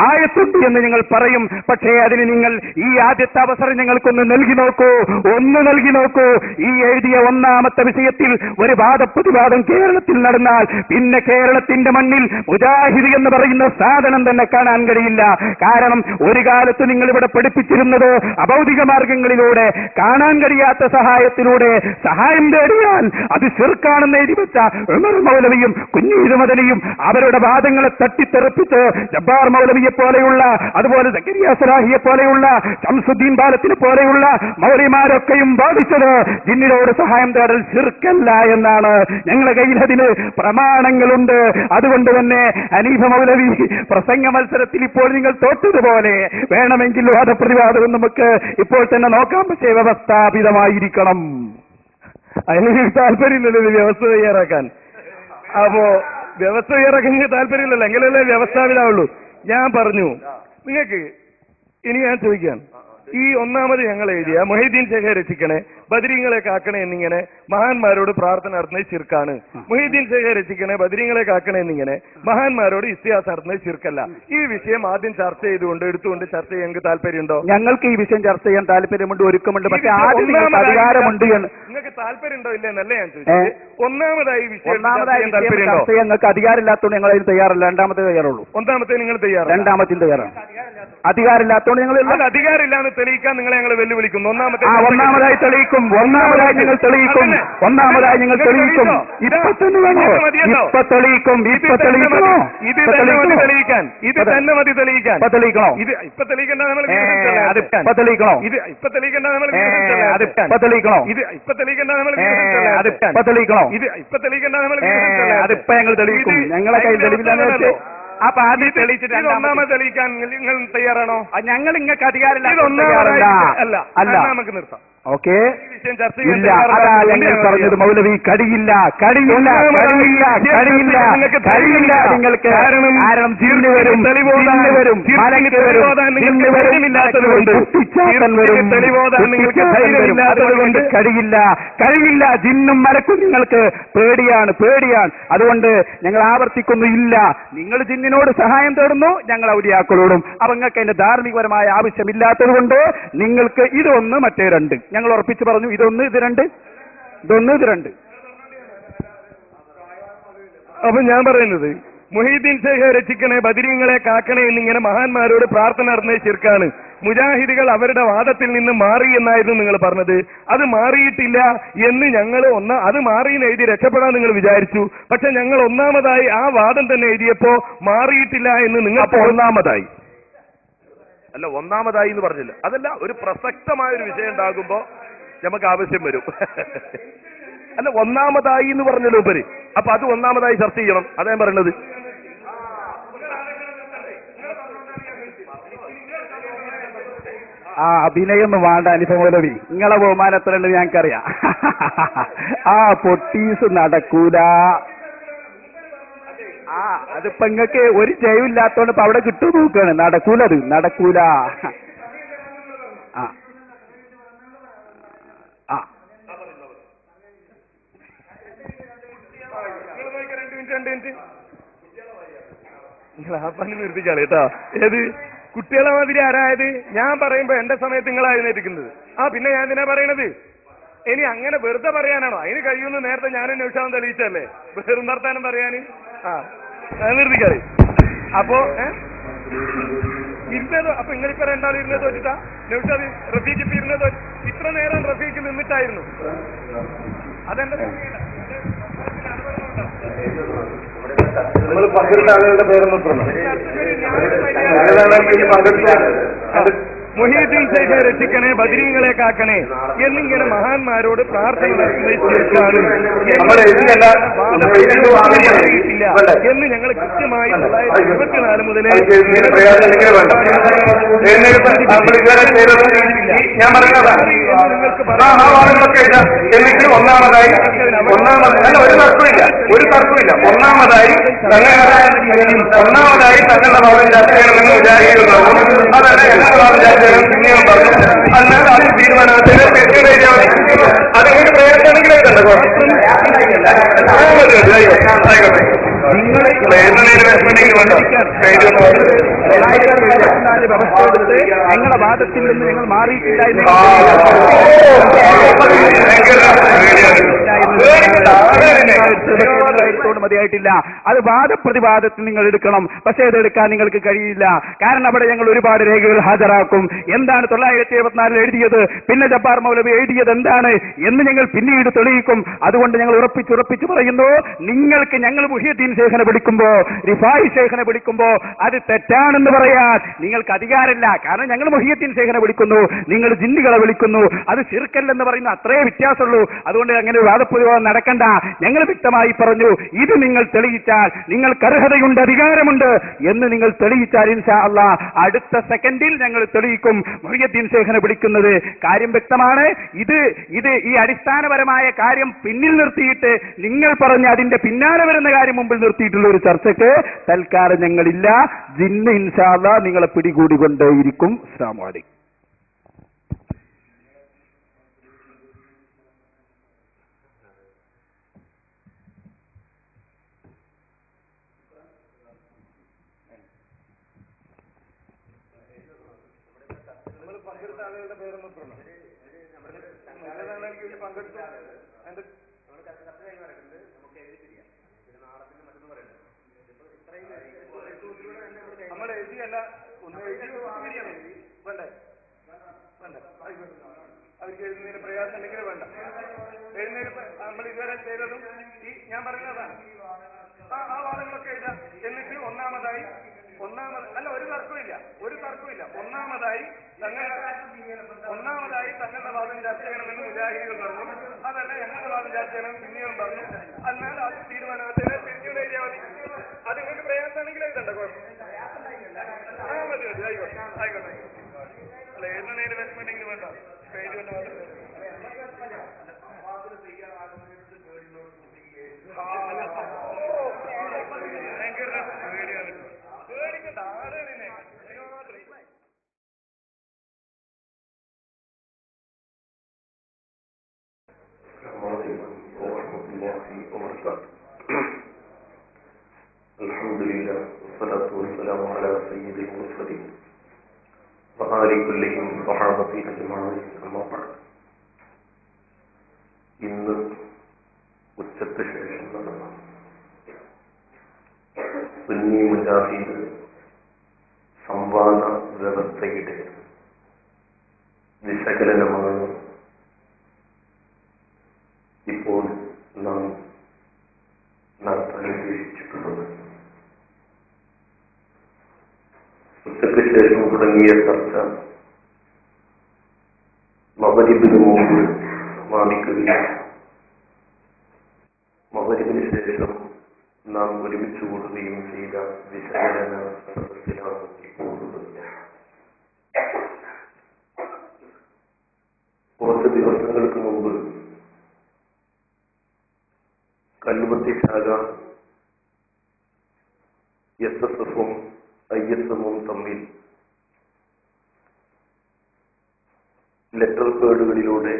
ആയത്തുണ്ട് എന്ന് ഞങ്ങൾ പറയും. പക്ഷേ അതിന് നിങ്ങൾ ഈ ആദ്യത്തെ അവസരം ഞങ്ങൾക്കൊന്ന് നൽകി നോക്കൂ, ഒന്ന് നൽകി നോക്കൂ. ഈ എഴുതിയ ഒന്നാമത്തെ വിഷയത്തിൽ ഒരു വാദപ്രതിവാദം കേരളത്തിൽ നടന്നാൽ പിന്നെ കേരളത്തിന്റെ മണ്ണിൽ മുജാഹിദ് എന്ന് പറയുന്ന സാധനം തന്നെ കാണാൻ കഴിയില്ല. കാരണം ഒരു കാലത്ത് നിങ്ങൾ ഇവിടെ പഠിപ്പിച്ചിരുന്നത് അഭൗതിക മാർഗങ്ങളിലൂടെ, കാണാൻ കഴിയാത്ത സഹായത്തിലൂടെ സഹായം തേടിയാൽ അത് ശിർക്കാണെന്ന് എഴുതി വെച്ച ഉമർ മൗലവിയും കുഞ്ഞീദ് മദനിയും അവരുടെ വാദങ്ങളെ തട്ടിത്തെറിപ്പിച്ച് ജബ്ബാർ മൗലവിയെ പോലെയുള്ള, അതുപോലെ സക്കരിയ സലാഹിയെ പോലെയുള്ള, ശംസുദ്ദീൻ ബാലത്തിനെ പോലെയുള്ള മൗലവിമാരൊക്കെയും വാദിച്ചത് ജിന്നിനോട് സഹായം തേടൽ ശിർക്കല്ല എന്നാണ്. ഞങ്ങളുടെ കയ്യിൽ അതിന് പ്രമാണങ്ങളുണ്ട്. അതുകൊണ്ട് തന്നെ ഹനീഫ മൗലവി പ്രസംഗ മത്സരത്തിൽ ഇപ്പോൾ നിങ്ങൾ തോറ്റതുപോലെ വേണമെങ്കിൽ വാദപ്രതിവാദവും നമുക്ക് ഇപ്പോൾ തന്നെ നോക്കാം. പക്ഷേ വ്യവസ്ഥാപിതമായിരിക്കണം. അതിന് താല്പര്യമില്ലല്ലോ വ്യവസ്ഥ തയ്യാറാക്കാൻ. അപ്പോ വ്യവസ്ഥ തയ്യാറാക്കാൻ താല്പര്യമില്ലല്ലോ, എങ്കിലല്ലേ വ്യവസ്ഥാപിതാവുള്ളൂ. ഞാൻ പറഞ്ഞു നിങ്ങൾക്ക്, ഇനി ഞാൻ ചോദിക്കാൻ, ഈ ഒന്നാമത് ഞങ്ങൾ എഴുതിയ മുഹയ്യദ്ദീൻ ഷേഖെ രക്ഷിക്കണേ, ബദരീങ്ങളെ കാക്കണേ എന്നിങ്ങനെ മഹാന്മാരോട് പ്രാർത്ഥന നടത്തുന്നത് ശിർക്കാണ്. മുഹയ്യദ്ദീൻ ഷേഖെ രക്ഷിക്കണേ, ബദരീങ്ങളെ കാക്കണേ എന്നിങ്ങനെ മഹാന്മാരോട് ഇസ്തിഹാസ നടത്തുന്നത് ശിർക്കല്ല. ഈ വിഷയം ആദ്യം ചർച്ച ചെയ്തുകൊണ്ട് എടുത്തുകൊണ്ട് ചർച്ച ചെയ്യാൻ നിങ്ങൾക്ക് താല്പര്യമുണ്ടോ? ഞങ്ങൾക്ക് ഈ വിഷയം ചർച്ച ചെയ്യാൻ താല്പര്യമുണ്ട്, ഒരുക്കമുണ്ട്. പക്ഷേ ആദ്യം നിങ്ങൾക്ക് അധികാരമുണ്ട്. നിങ്ങൾക്ക് താല്പര്യമുണ്ടോ ഇല്ല എന്നല്ലേ ഞാൻ ചോദിച്ചത്. ഒന്നാമതായി വിഷയം താല്പര്യമുണ്ടോ? ചർച്ച ചെയ്യാൻ നിങ്ങൾക്ക് അധികാരമില്ലാത്തതുകൊണ്ട് ഞങ്ങൾ അതിന് തയ്യാറല്ല. രണ്ടാമത്തെ തയ്യാറുള്ളൂ. ഒന്നാമത്തെ നിങ്ങൾ തയ്യാറാണ്, രണ്ടാമത്തെ തയ്യാറാണ്. അധികാരമില്ലാത്തതുകൊണ്ട് ഞങ്ങൾ അധികാരമില്ലാന്ന് തെളിയിക്കാൻ നിങ്ങളെ ഞങ്ങൾ വെല്ലുവിളിക്കുന്നു. ഒന്നാമതായി തെളിയിക്കും, ഒന്നാമതായി നിങ്ങൾ തെളിയിക്കും, ഒന്നാമതായി നിങ്ങൾ തെളിയിക്കും. ഇപ്പൊ തന്നെ വേണോ? ഇപ്പൊ തെളിയിക്കും, ഇപ്പൊ തെളിയിക്കണോ? ഇത് തന്നെ മതി തെളിയിക്കാൻ, ഇത് തന്നെ മതി തെളിയിക്കാൻ. ഇപ്പൊ തെളിയിക്കണോ? ഇത് ഇപ്പൊ തെളിയിക്കേണ്ട നമ്മൾ ഇപ്പൊ തെളിയിക്കണോ? ഇത് ഇപ്പൊ തെളിയിക്കേണ്ട നമ്മൾ ഇപ്പൊ തെളിയിക്കണോ? ഇത് ഇപ്പൊ തെളിയിക്കേണ്ട നമ്മൾ ഇപ്പൊ തെളിയിക്കണോ? ഇത് ഇപ്പൊ തെളിയിക്കേണ്ട നമ്മൾ അതിപ്പോ ഞങ്ങൾ തെളിയിക്കും. ഞങ്ങളെ കയ്യിൽ തെളിവില്ലാന്ന് വെച്ച് അപ്പൊ ആദ്യം തെളിയിച്ചിട്ട് ഒന്നാമത് തെളിയിക്കാൻ നിങ്ങൾ തയ്യാറാണോ? ഞങ്ങൾ നിങ്ങൾക്ക് അധികാരമില്ല. അല്ല അല്ല, നമുക്ക് നിർത്താം. ഓക്കെ, ഇല്ല, അതാ ഞങ്ങൾ പറഞ്ഞത് മൗലവി. കഴിയില്ല, കഴിയില്ല, കഴിയില്ല, കഴിയില്ല, കഴിയില്ല നിങ്ങൾക്ക്. കാരണം ജിന്ന് വരും, ജിന്ന് വരും, മലക്ക് വരും, ജിന്ന് വരും, കുട്ടിച്ചാത്തൻ വരും, അതുകൊണ്ട് കഴിയില്ല, കഴിയില്ല. ജിന്നും മലക്കും നിങ്ങൾക്ക് പേടിയാണ്, പേടിയാണ്. അതുകൊണ്ട് ഞങ്ങൾ ആവർത്തിക്കുന്നു, ഇല്ല. നിങ്ങൾ ജിന്നിനോട് സഹായം തേടുന്നു, ഞങ്ങൾ ഔലിയാക്കളോടും. അപ്പൊ നിങ്ങൾക്ക് അതിന്റെ ധാർമ്മികപരമായ ആവശ്യമില്ലാത്തത് കൊണ്ട് നിങ്ങൾക്ക് ഇതൊന്ന് മറ്റേ രണ്ട് ഞങ്ങൾ ഉറപ്പിച്ചു പറഞ്ഞു. ഇതൊന്ന്, ഇത് രണ്ട്, ഇതൊന്ന്, ഇത് രണ്ട്. അപ്പൊ ഞാൻ പറയുന്നത് മുഹയ്യദ്ദീൻ ഷേഖെ രക്ഷിക്കണേ, ബദരീങ്ങളെ കാക്കണേ എന്നിങ്ങനെ മഹാന്മാരോട് പ്രാർത്ഥന നടത്തുന്നത് ശിർക്കാണ്. മുജാഹിദുകൾ അവരുടെ വാദത്തിൽ നിന്ന് മാറി എന്നായിരുന്നു നിങ്ങൾ പറഞ്ഞത്. അത് മാറിയിട്ടില്ല എന്ന് ഞങ്ങൾ അത് മാറിയെന്ന് എഴുതി രക്ഷപ്പെടാൻ നിങ്ങൾ വിചാരിച്ചു. പക്ഷെ ഞങ്ങൾ ഒന്നാമതായി ആ വാദം തന്നെ എഴുതിയപ്പോ മാറിയിട്ടില്ല എന്ന് നിങ്ങൾ ഒന്നാമതായി അല്ല, ഒന്നാമതായി എന്ന് പറഞ്ഞില്ല. അതല്ല, ഒരു പ്രസക്തമായ ഒരു വിഷയം ഉണ്ടാകുമ്പോ നമുക്ക് ആവശ്യം വരും. അല്ല ഒന്നാമതായി എന്ന് പറഞ്ഞല്ലോ ഉപരി. അപ്പൊ അത് ഒന്നാമതായി ചർച്ച ചെയ്യണം. അതാ ഞാൻ പറയുന്നത്. ആ അഭിനയൊന്നും വേണ്ട അനുപ മൗലവി, നിങ്ങളെ ബഹുമാനത്തിലുണ്ട് ഞങ്ങൾക്കറിയാം. ആ പൊട്ടീസ് നടക്കൂല. ആ അതിപ്പോ നിങ്ങക്ക് ഒരു ജയമില്ലാത്തോണ്ട് ഇപ്പൊ അവിടെ കിട്ടു നോക്കാണ്. നടക്കൂല, അത് നടക്കൂല. ആ ആ നിങ്ങൾ ആ പണി നിർത്തിച്ചാളെ കേട്ടോ. ഏത് കുട്ടികളെ മാതിരി ആരായത്? ഞാൻ പറയുമ്പോ എന്റെ സമയത്ത് നിങ്ങളാണ് എഴുന്നേറ്റിരിക്കുന്നത്. പിന്നെ ഞാൻ എന്തിനാ പറയണത്? ഇനി അങ്ങനെ വെറുതെ പറയാനാണോ? അതിന് കഴിയുമെന്ന് നേരത്തെ ഞാനും നൗഷാദും തെളിയിച്ചല്ലേ വെറും നിർത്താനും പറയാന്. നിർത്തിക്കാളെ. അപ്പോ ഇരുന്നത്. അപ്പൊ നിങ്ങളിപ്പോ രണ്ടാളും ഇരുന്നത് തോറ്റിട്ടാ? നൗഷാദ് റഫീഖ് ഇപ്പൊ ഇരുന്നത് ഇത്ര നേരം റഫീഖ് നിന്നിട്ടായിരുന്നു. അതെന്റെ നിങ്ങൾ പങ്കെടുത്ത ആളുകളുടെ പേരൊന്നും മുഹീദ്ദീൻ ശൈഖിനെ രക്ഷിക്കണേ, ബദരീങ്ങളെ കാക്കണേ എന്നിങ്ങനെ മഹാന്മാരോട് പ്രാർത്ഥന നടത്തുന്നതിലാണ് എന്ന് ഞങ്ങൾ കൃത്യമായി 1924 മുതലേ ഒന്നാമതായി തങ്ങളുടെ ഭാഗം ചർച്ച ചെയ്യണമെന്ന് വിചാരിക്കുന്നു. അതല്ല ഞങ്ങളുടെ ഭാഗം ചർച്ച ചെയ്യണം പിന്നെയും പറഞ്ഞു. എന്നാൽ അത് തീരുമാനത്തിന് അതെങ്ങനെ പ്രയാസമാണെങ്കിലും ആയിക്കോട്ടെ. ഞങ്ങളുടെ വാദത്തിൽ നിന്ന് ഞങ്ങൾ മാറിയിട്ടില്ല. മതിയായിട്ടില്ല. അത് വാദപ്രതിവാദത്തിൽ നിങ്ങൾ എടുക്കണം. പക്ഷേ അതെടുക്കാൻ നിങ്ങൾക്ക് കഴിയില്ല. കാരണം അവിടെ ഞങ്ങൾ ഒരുപാട് രേഖകൾ ഹാജരാക്കും. എന്താണ് 1974 എഴുതിയത്, പിന്നെ ജബ്ബാർ മൗലവി എഴുതിയത് എന്താണ് എന്ന് ഞങ്ങൾ പിന്നീട് തെളിയിക്കും. അതുകൊണ്ട് ഞങ്ങൾ ഉറപ്പിച്ചു പറയുന്നു, നിങ്ങൾക്ക് ഞങ്ങൾ മുഹ്യിദ്ദീൻ ശൈഖിനെ വിളിക്കുമ്പോ, റിഫായി ശൈഖിനെ വിളിക്കുമ്പോ അത് തെറ്റാണെന്ന് പറയാൻ നിങ്ങൾക്ക് അധികാരമില്ല. കാരണം ഞങ്ങൾ മുഹ്യിദ്ദീൻ ശൈഖിനെ വിളിക്കുന്നു, നിങ്ങൾ ജിന്നുകളെ വിളിക്കുന്നു. അത് ശിർക്കല്ലെന്ന് പറയുന്ന അത്രേ വ്യത്യാസമുള്ളൂ. അതുകൊണ്ട് അങ്ങനെ വാദപ്രതിവാദം നടക്കണ്ട. ഞങ്ങൾ വ്യക്തമായി പറഞ്ഞു, ഇത് നിങ്ങൾ തെളിയിച്ചാൽ നിങ്ങൾക്ക് അർഹതയുണ്ട്, അധികാരമുണ്ട് എന്ന് നിങ്ങൾ തെളിയിച്ചാൽ ഇൻഷാ അല്ലാഹ് അടുത്ത സെക്കൻഡിൽ ഞങ്ങൾ തെളിയിക്കും മുഹ്യിദ്ദീൻ ശൈഖിനെ വിളിക്കുന്നത്. കാര്യം വ്യക്തമാണ്. ഇത് ഈ അടിസ്ഥാനപരമായ കാര്യം പിന്നിൽ നിർത്തിയിട്ട് നിങ്ങൾ പറഞ്ഞ അതിന്റെ പിന്നാലെ വരുന്ന കാര്യം മുമ്പിൽ നിർത്തിയിട്ടുള്ള ഒരു ചർച്ചയ്ക്ക് തൽക്കാലം ഞങ്ങളില്ല. ജിന്ന് ഇൻഷാ അല്ലാഹ് നിങ്ങളെ പിടികൂടിക്കൊണ്ടേയിരിക്കും. അസ്സലാമു അലൈക്കും. അവർക്ക് എഴുതുന്നതിന് പ്രയാസം ഉണ്ടെങ്കിൽ വേണ്ട. എഴുന്നേൽ നമ്മൾ ഇതുവരെ ചെയ്തതും ഞാൻ പറഞ്ഞതാണ്. ആ വാദങ്ങളൊക്കെ എഴുതാം. എന്നിട്ട് ഒന്നാമതായി അല്ല ഒരു തർക്കമില്ല. ഒന്നാമതായി തങ്ങളുടെ വാദം ചർച്ച ചെയ്യണമെന്ന് മുജാഹിദുകൾ പറഞ്ഞു. അതല്ല ഞങ്ങളുടെ വാദം ചർച്ച ചെയ്യണം പിന്നെയും പറഞ്ഞു. എന്നാൽ അത് തീരുമാനത്തിന് പിന്നീട് എഴുതിയാൽ മതി. അത് നിങ്ങൾക്ക് പ്രയാസമാണെങ്കിൽ എഴുതണ്ട, കുഴപ്പം. മതി ആയിക്കോട്ടെ. അല്ല എഴുതുന്നതിന് വിഷമമുണ്ടെങ്കിൽ വേണ്ട. പേടിക്കണ്ട ആളുകളിനെ അൽഹംദുലില്ലാഹ് വസ്സലാത്തു വസ്സലാമു അലാ സയ്യിദിൽ മുർസലീൻ വആലി കുല്ലിഹിം സ്വഹാബത്തി അജ്മഈൻ. അമ്മാ ബഅദ്. ഇന്ന് ഉച്ചയ്ക്ക് ശേഷം നടന്ന സുന്നി മുജാഹിദ് സംവാദ വ്യവസ്ഥയുടെ വിശകലനമാണ് ഇപ്പോൾ നാം നടത്താൻ ഉദ്ദേശിച്ചിട്ടുള്ളത്. ഉച്ചയ്ക്ക് ശേഷം തുടങ്ങിയ ചർച്ച മഗ്‌രിബിന് മുമ്പ് സമാപിക്കുകയും മഗ്‌രിബിന് ശേഷം നാം ഒരുമിച്ച് കൂടുകയും ചെയ്ത വിശകലന സദസ്സിലാണ് ഇപ്പോഴുള്ളത്. കുറച്ച് ദിവസങ്ങൾക്ക് മുമ്പ് കല്ലുപത്തി ശാഖ SSF-ഉം ISM-ഉം തമ്മിൽ ലെറ്റർ പേഡുകളിലൂടെ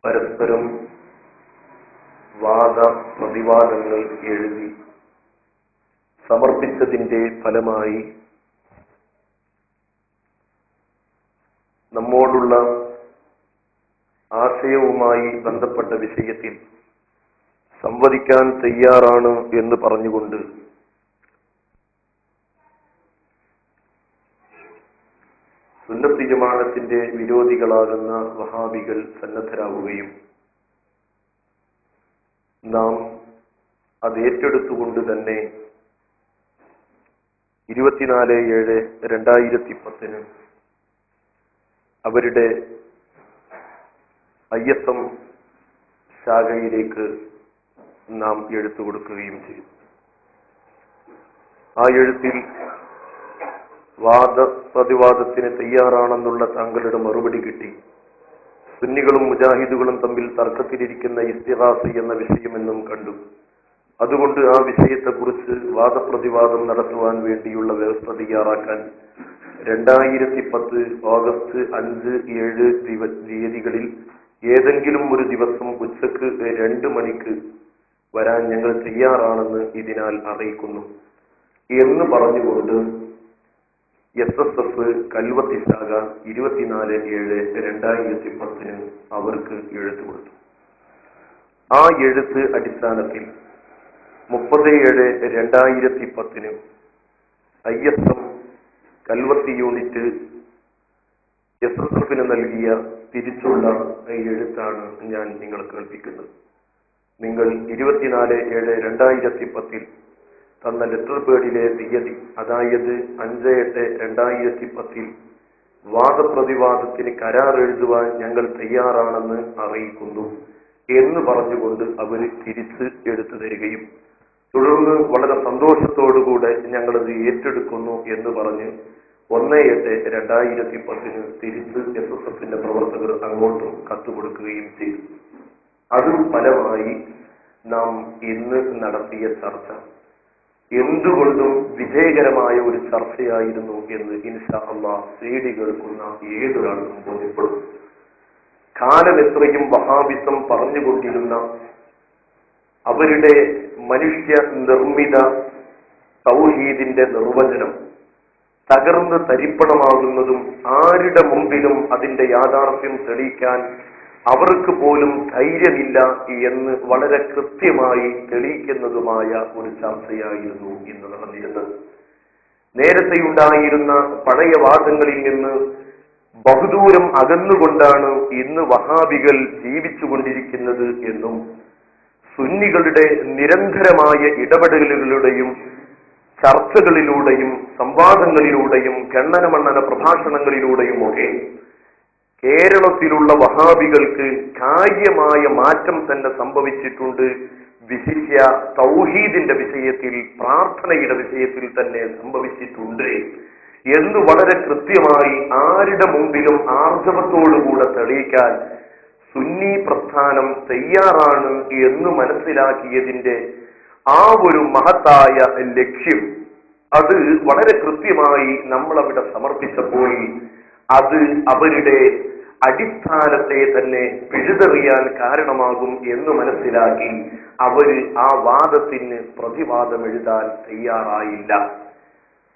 പരസ്പരം വാദ പ്രതിവാദങ്ങൾ എഴുതി സമർപ്പിച്ചതിന്റെ ഫലമായി നമ്മോടുള്ള ആശയവുമായി ബന്ധപ്പെട്ട വിഷയത്തിൽ സംവദിക്കാൻ തയ്യാറാണ് എന്ന് പറഞ്ഞുകൊണ്ട് സുന്നത്ത് ജമാഅത്തിന്റെ വിരോധികളാകുന്ന വഹാബികൾ സന്നദ്ധരാവുകയും നാം അത് ഏറ്റെടുത്തുകൊണ്ട് തന്നെ 24/7/2010 അവരുടെ ISM ശാഖയിലേക്ക് നാം എഴുത്തു കൊടുക്കുകയും ചെയ്തു. ആ എഴുത്തിൽ വാദപ്രതിവാദത്തിന് തയ്യാറാണെന്നുള്ള താങ്കളുടെ മറുപടി കിട്ടി. സുന്നികളും മുജാഹിദുകളും തമ്മിൽ തർക്കത്തിലിരിക്കുന്ന ഇസ്തിഗാസ എന്ന വിഷയമെന്നും കണ്ടു. അതുകൊണ്ട് ആ വിഷയത്തെക്കുറിച്ച് വാദപ്രതിവാദം നടത്തുവാൻ വേണ്ടിയുള്ള വ്യവസ്ഥ തയ്യാറാക്കാൻ 2010 ഓഗസ്റ്റ് 5, 7 തീയതികളിൽ ഏതെങ്കിലും ഒരു ദിവസം ഉച്ചക്ക് 2 മണിക്ക് വരാൻ ഞങ്ങൾ തയ്യാറാണെന്ന് ഇതിനാൽ അറിയിക്കുന്നു എന്ന് പറഞ്ഞുകൊണ്ട് SSF കൽവത്തി ശാഖ 24/7/2010 അവർക്ക് എഴുത്ത് കൊടുത്തു. ആ എഴുത്ത് അടിസ്ഥാനത്തിൽ 30/7/2010 ISM കൽവത്തി യൂണിറ്റ് SSF-ന് നൽകിയ തിരിച്ചുള്ള എഴുത്താണ് ഞാൻ നിങ്ങളെ കേൾപ്പിക്കുന്നത്. നിങ്ങൾ 24/7/2010 തന്ന ലെറ്റർ പേഡിലെ തീയതി, അതായത് 5/8/2010 വാദപ്രതിവാദത്തിന് കരാർ എഴുതുവാൻ ഞങ്ങൾ തയ്യാറാണെന്ന് അറിയിക്കുന്നു എന്ന് പറഞ്ഞുകൊണ്ട് അവർ തിരിച്ച് എടുത്തു തരികയും തുടർന്ന് വളരെ സന്തോഷത്തോടുകൂടെ ഞങ്ങളത് ഏറ്റെടുക്കുന്നു എന്ന് പറഞ്ഞ് 1/8/2010 തിരിച്ച് SSF-ന്റെ പ്രവർത്തകർ അങ്ങോട്ടും കത്തുകൊടുക്കുകയും ചെയ്തു. അതും ഫലമായി നാം ഇന്ന് നടത്തിയ ചർച്ച എന്തുകൊണ്ടും വിജയകരമായ ഒരു ചർച്ചയായിരുന്നു എന്ന് ഇൻഷാ അല്ലാഹ് CD കേൾക്കുന്ന ഏതൊരാൾക്കും ബോധ്യപ്പെടും. കാലം എത്രയും വഹാബിസം പറഞ്ഞുകൊണ്ടിരുന്ന അവരുടെ മനുഷ്യ നിർമ്മിത തൗഹീദിന്റെ നിർവചനം തകർന്ന് തരിപ്പണമാകുന്നതും ആരുടെ മുമ്പിലും അതിന്റെ യാഥാർത്ഥ്യം തെളിയിക്കാൻ അവർക്ക് പോലും ധൈര്യമില്ല എന്ന് വളരെ കൃത്യമായി തെളിയിക്കുന്നതുമായ ഒരു ചർച്ചയായിരുന്നു ഇന്ന് നടന്നിരുന്നത്. നേരത്തെയുണ്ടായിരുന്ന പഴയ വാദങ്ങളിൽ നിന്ന് ബഹുദൂരം അകന്നുകൊണ്ടാണ് ഇന്ന് വഹാബികൾ ജീവിച്ചുകൊണ്ടിരിക്കുന്നത് എന്നും സുന്നികളുടെ നിരന്തരമായ ഇടപെടലുകളുടെയും ചർച്ചകളിലൂടെയും സംവാദങ്ങളിലൂടെയും ഖണ്ഡനമണ്ഡന പ്രഭാഷണങ്ങളിലൂടെയും ഒക്കെ കേരളത്തിലുള്ള വഹാബികൾക്ക് കാര്യമായ മാറ്റം തന്നെ സംഭവിച്ചിട്ടുണ്ട്. വിശിഷ്യ തൗഹീദിന്റെ വിഷയത്തിൽ, പ്രാർത്ഥനയുടെ വിഷയത്തിൽ തന്നെ സംഭവിച്ചിട്ടുണ്ട് എന്ന് വളരെ കൃത്യമായി ആരുടെ മുമ്പിലും ആർജവത്തോടുകൂടെ തെളിയിക്കാൻ സുന്നി പ്രസ്ഥാനം തയ്യാറാണ് എന്ന് മനസ്സിലാക്കിയതിന്റെ ആ ഒരു മഹത്തായ ലക്ഷ്യം അത് വളരെ കൃത്യമായി നമ്മളവിടെ സമർപ്പിച്ചപ്പോൾ അത് അവരുടെ അടിസ്ഥാനത്തെ തന്നെ പിഴുതെറിയാൻ കാരണമാകും എന്ന് മനസ്സിലാക്കി അവര് ആ വാദത്തിന് പ്രതിവാദം എഴുതാൻ തയ്യാറായില്ല.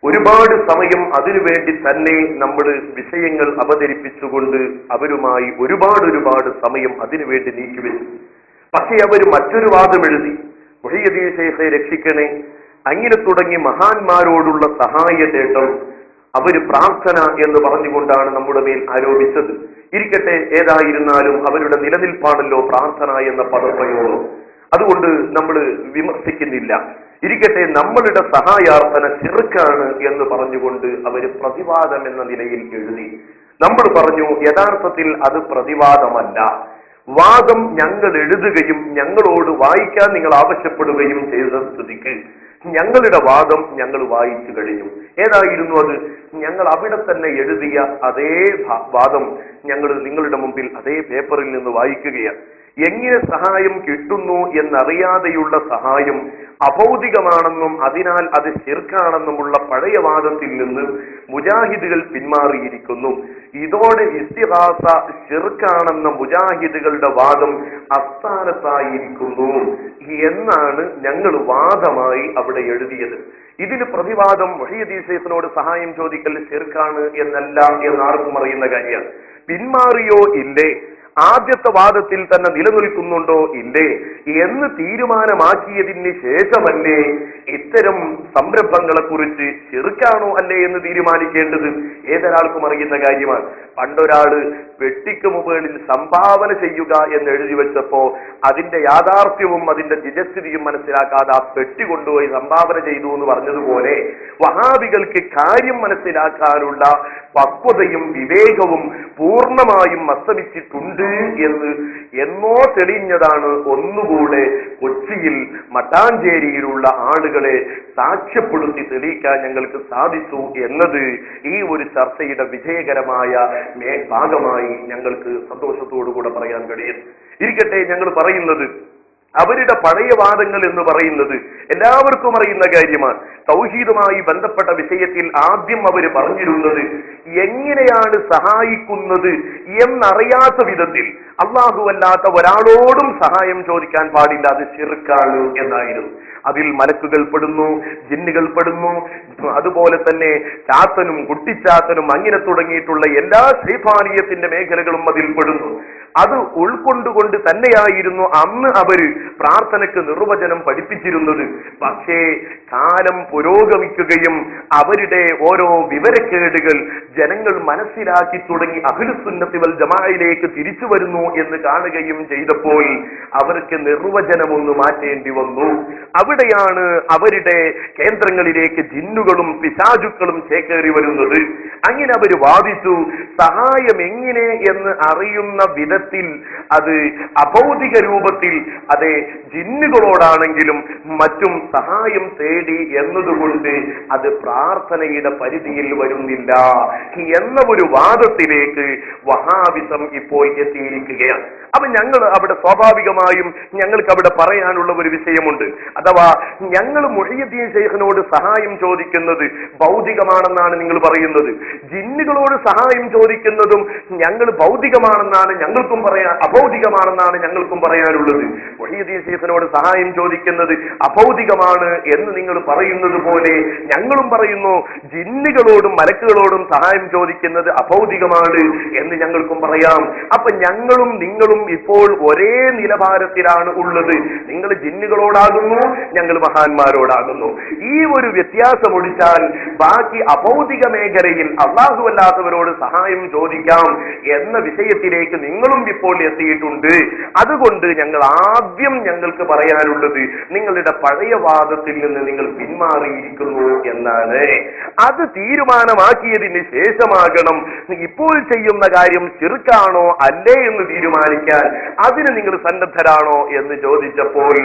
ഒരുപാട് സമയം അതിനുവേണ്ടി തന്നെ നമ്മൾ വിഷയങ്ങൾ അവതരിപ്പിച്ചുകൊണ്ട് അവരുമായി ഒരുപാട് സമയം അതിനുവേണ്ടി നീക്കിവെച്ചു. പക്ഷേ അവർ മറ്റൊരു വാദം എഴുതി, മുഹയ്യദ്ദീൻ ശൈഖെ രക്ഷിക്കണേ, അങ്ങനെ തുടങ്ങി മഹാന്മാരോടുള്ള സഹായ തേട്ടം അവര് പ്രാർത്ഥന എന്ന് പറഞ്ഞുകൊണ്ടാണ് നമ്മുടെ മേൽ ആരോപിച്ചത്. ഇരിക്കട്ടെ, ഏതായിരുന്നാലും അവരുടെ നിലനിൽപ്പാണല്ലോ പ്രാർത്ഥന എന്ന പദപ്രയോഗം, അതുകൊണ്ട് നമ്മൾ വിമർശിക്കുന്നില്ല. ഇരിക്കട്ടെ, നമ്മളുടെ സഹായാർത്ഥന ശിർക്കാണ് എന്ന് പറഞ്ഞുകൊണ്ട് അവര് പ്രതിവാദം എന്ന നിലയിൽ എഴുതി. നമ്മൾ പറഞ്ഞു യഥാർത്ഥത്തിൽ അത് പ്രതിവാദമല്ല, വാദം ഞങ്ങൾ എഴുതുകയും ഞങ്ങളോട് വായിക്കാൻ നിങ്ങൾ ആവശ്യപ്പെടുകയും ചെയ്ത സ്ഥിതിക്ക് ഞങ്ങളുടെ വാദം ഞങ്ങൾ വായിച്ചു കഴിഞ്ഞു. ഏതായിരുന്നു അത്? ഞങ്ങൾ അവിടെ തന്നെ എഴുതിയ അതേ വാദം ഞങ്ങൾ നിങ്ങളുടെ മുമ്പിൽ അതേ പേപ്പറിൽ നിന്ന് വായിക്കുകയാണ്. എങ്ങനെ സഹായം കിട്ടുന്നു എന്നറിയാതെയുള്ള സഹായം അഭൗതികമാണെന്നും അതിനാൽ അത് ശിർക്കാണെന്നുമുള്ള പഴയ വാദത്തിൽ നിന്ന് മുജാഹിദുകൾ പിന്മാറിയിരിക്കുന്നു. ഇതോടെ ഇസ്തിഗാസ ശിർക്കാണെന്ന മുജാഹിദുകളുടെ വാദം അസ്ഥാനത്തായിരിക്കുന്നു എന്നാണ് ഞങ്ങൾ വാദമായി അവിടെ എഴുതിയത്. ഇതിന് പ്രതിവാദം മുഹയ്യിദ്ദീൻ ശൈഖിനോട് സഹായം ചോദിക്കൽ ശിർക്കാണ് എന്നല്ല എന്നാർക്കും അറിയുന്ന കാര്യമാണ്. പിന്മാറിയോ ഇല്ലേ, ആദ്യത്തെ വാദത്തിൽ തന്നെ നിലനിൽക്കുന്നുണ്ടോ ഇല്ലേ എന്ന് തീരുമാനമാക്കിയതിന് ശേഷമല്ലേ ഇത്തരം സംരംഭങ്ങളെ കുറിച്ച് ശിർക്കാണോ അല്ലേ എന്ന് തീരുമാനിക്കേണ്ടത്? ഏതൊരാൾക്കും അറിയുന്ന കാര്യമാണ്. പണ്ടൊരാള് പെട്ടിക്ക് മുകളിൽ സംഭാവന ചെയ്യുക എന്ന് എഴുതി വെച്ചപ്പോ അതിന്റെ യാഥാർത്ഥ്യവും അതിന്റെ നിജസ്ഥിതിയും മനസ്സിലാക്കാതെ ആ പെട്ടി കൊണ്ടുപോയി സംഭാവന ചെയ്തു എന്ന് പറഞ്ഞതുപോലെ വഹാബികൾക്ക് കാര്യം മനസ്സിലാക്കാനുള്ള പക്വതയും വിവേകവും പൂർണ്ണമായും അസ്തമിച്ചിട്ടുണ്ട് എന്ന് എന്നോ തെളിഞ്ഞതാണ് ഒന്നുകൂടെ കൊച്ചിയിൽ മട്ടാഞ്ചേരിയിലുള്ള ആളുകളെ സാക്ഷ്യപ്പെടുത്തി തെളിയിക്കാൻ ഞങ്ങൾക്ക് സാധിച്ചു എന്നത് ഈ ഒരു ചർച്ചയുടെ വിജയകരമായ ഭാഗമായി ഞങ്ങൾക്ക് സന്തോഷത്തോടുകൂടെ പറയാൻ കഴിയും. ഇരിക്കട്ടെ, ഞങ്ങൾ പറയുന്നത് അവരുടെ പഴയ വാദങ്ങൾ എന്ന് പറയുന്നത് എല്ലാവർക്കും അറിയുന്ന കാര്യമാണ്. തൗഹീദുമായി ബന്ധപ്പെട്ട വിഷയത്തിൽ ആദ്യം അവർ പറഞ്ഞിരുന്നത് എങ്ങനെയാണ് സഹായിക്കുന്നത് എന്നറിയാത്ത വിധത്തിൽ അല്ലാഹുവല്ലാത്ത ഒരാളോടും സഹായം ചോദിക്കാൻ പാടില്ല, അത് ശിർക്കാണ് എന്നായിരുന്നു. അതിൽ മലക്കുകൾ പെടുന്നു, ജിന്നുകൾ പെടുന്നു, അതുപോലെ തന്നെ ചാത്തനും കുട്ടിച്ചാത്തനും അങ്ങനെ തുടങ്ങിയിട്ടുള്ള എല്ലാ ശൈത്താനിയത്തിന്റെ മേഖലകളും അതിൽ പെടുന്നു. അത് ഉൾക്കൊണ്ടുകൊണ്ട് തന്നെയായിരുന്നു അന്ന് അവര് പ്രാർത്ഥനയ്ക്ക് നിർവചനം പഠിപ്പിച്ചിരുന്നത്. പക്ഷേ കാലം പുരോഗമിക്കുകയും അവരുടെ ഓരോ വിവരക്കേടുകൾ ജനങ്ങൾ മനസ്സിലാക്കി തുടങ്ങി അഹ്ലുസുന്നത്തി വൽ ജമാഅയിലേക്ക് തിരിച്ചു വരുന്നു എന്ന് കാണുകയും ചെയ്തപ്പോൾ അവർക്ക് നിർവചനമൊന്ന് മാറ്റേണ്ടി വന്നു. അവിടെയാണ് അവരുടെ കേന്ദ്രങ്ങളിലേക്ക് ജിന്നുകളും പിശാചുക്കളും ചേക്കേറി വരുന്നത്. അങ്ങനെ അവർ വാദിച്ചു, സഹായം എങ്ങനെ എന്ന് അറിയുന്ന വിധത്തിൽ അത് അഭൗതിക രൂപത്തിൽ അതെ ജിന്നുകളോടാണെങ്കിലും മറ്റും സഹായം തേടി എന്നതുകൊണ്ട് അത് പ്രാർത്ഥനയുടെ പരിധിയിൽ വരുന്നില്ല എന്ന ഒരു വാദത്തിലേക്ക് വഹാബിസം ഇപ്പോൾ എത്തിയിരിക്കുകയാണ്. അപ്പൊ ഞങ്ങൾ അവിടെ സ്വാഭാവികമായും ഞങ്ങൾക്ക് അവിടെ പറയാനുള്ള ഒരു വിഷയമുണ്ട്. അഥവാ ഞങ്ങൾ മുഹയ്യിദ്ദീൻ ശൈഖിനോട് സഹായം ചോദിക്കുന്നത് ഭൗതികമാണെന്നാണ് നിങ്ങൾ പറയുന്നത്, ജിന്നുകളോട് സഹായം ചോദിക്കുന്നതും ഞങ്ങൾ ഭൗതികമാണെന്നാണ് ഞങ്ങൾക്കും പറയാൻ, അഭൗതികമാണെന്നാണ് ഞങ്ങൾക്കും പറയാനുള്ളത്. മുഹയ്യിദ്ദീൻ ശൈഖിനോട് സഹായം ചോദിക്കുന്നത് അഭൗതികമാണ് എന്ന് നിങ്ങൾ പറയുന്നത് പോലെ ഞങ്ങളും പറയുന്നു ജിന്നുകളോടും മലക്കുകളോടും സഹായം ചോദിക്കുന്നത് അഭൗതികമാണ് എന്ന് ഞങ്ങൾക്കും പറയാം. അപ്പൊ ഞങ്ങളും നിങ്ങളും ഇപ്പോൾ ഒരേ നിലവാരത്തിലാണ് ഉള്ളത്. നിങ്ങൾ ജിന്നുകളോടാകുന്നു, ഞങ്ങൾ മഹാന്മാരോടാകുന്നു. ഈ ഒരു വ്യത്യാസം ഒഴിച്ചാൽ ബാക്കി അഭൗതിക മേഖലയിൽ അല്ലാഹുവല്ലാത്തവരോട് സഹായം ചോദിക്കാം എന്ന വിഷയത്തിലേക്ക് നിങ്ങളും ഇപ്പോൾ എത്തിയിട്ടുണ്ട്. അതുകൊണ്ട് ഞങ്ങൾക്ക് പറയാനുള്ളത് നിങ്ങളുടെ പഴയ വാദത്തിൽ നിന്ന് നിങ്ങൾ പിന്മാറിയിരിക്കുന്നു എന്നാണ്. അത് തീരുമാനമാക്കിയതിന് ശേഷമാകണം ഇപ്പോൾ ചെയ്യുന്ന കാര്യം ശിർക്കാണോ അല്ലേ എന്ന് തീരുമാനിക്കാൻ. അതിന് നിങ്ങൾ സന്നദ്ധരാണോ എന്ന് ചോദിച്ചപ്പോൾ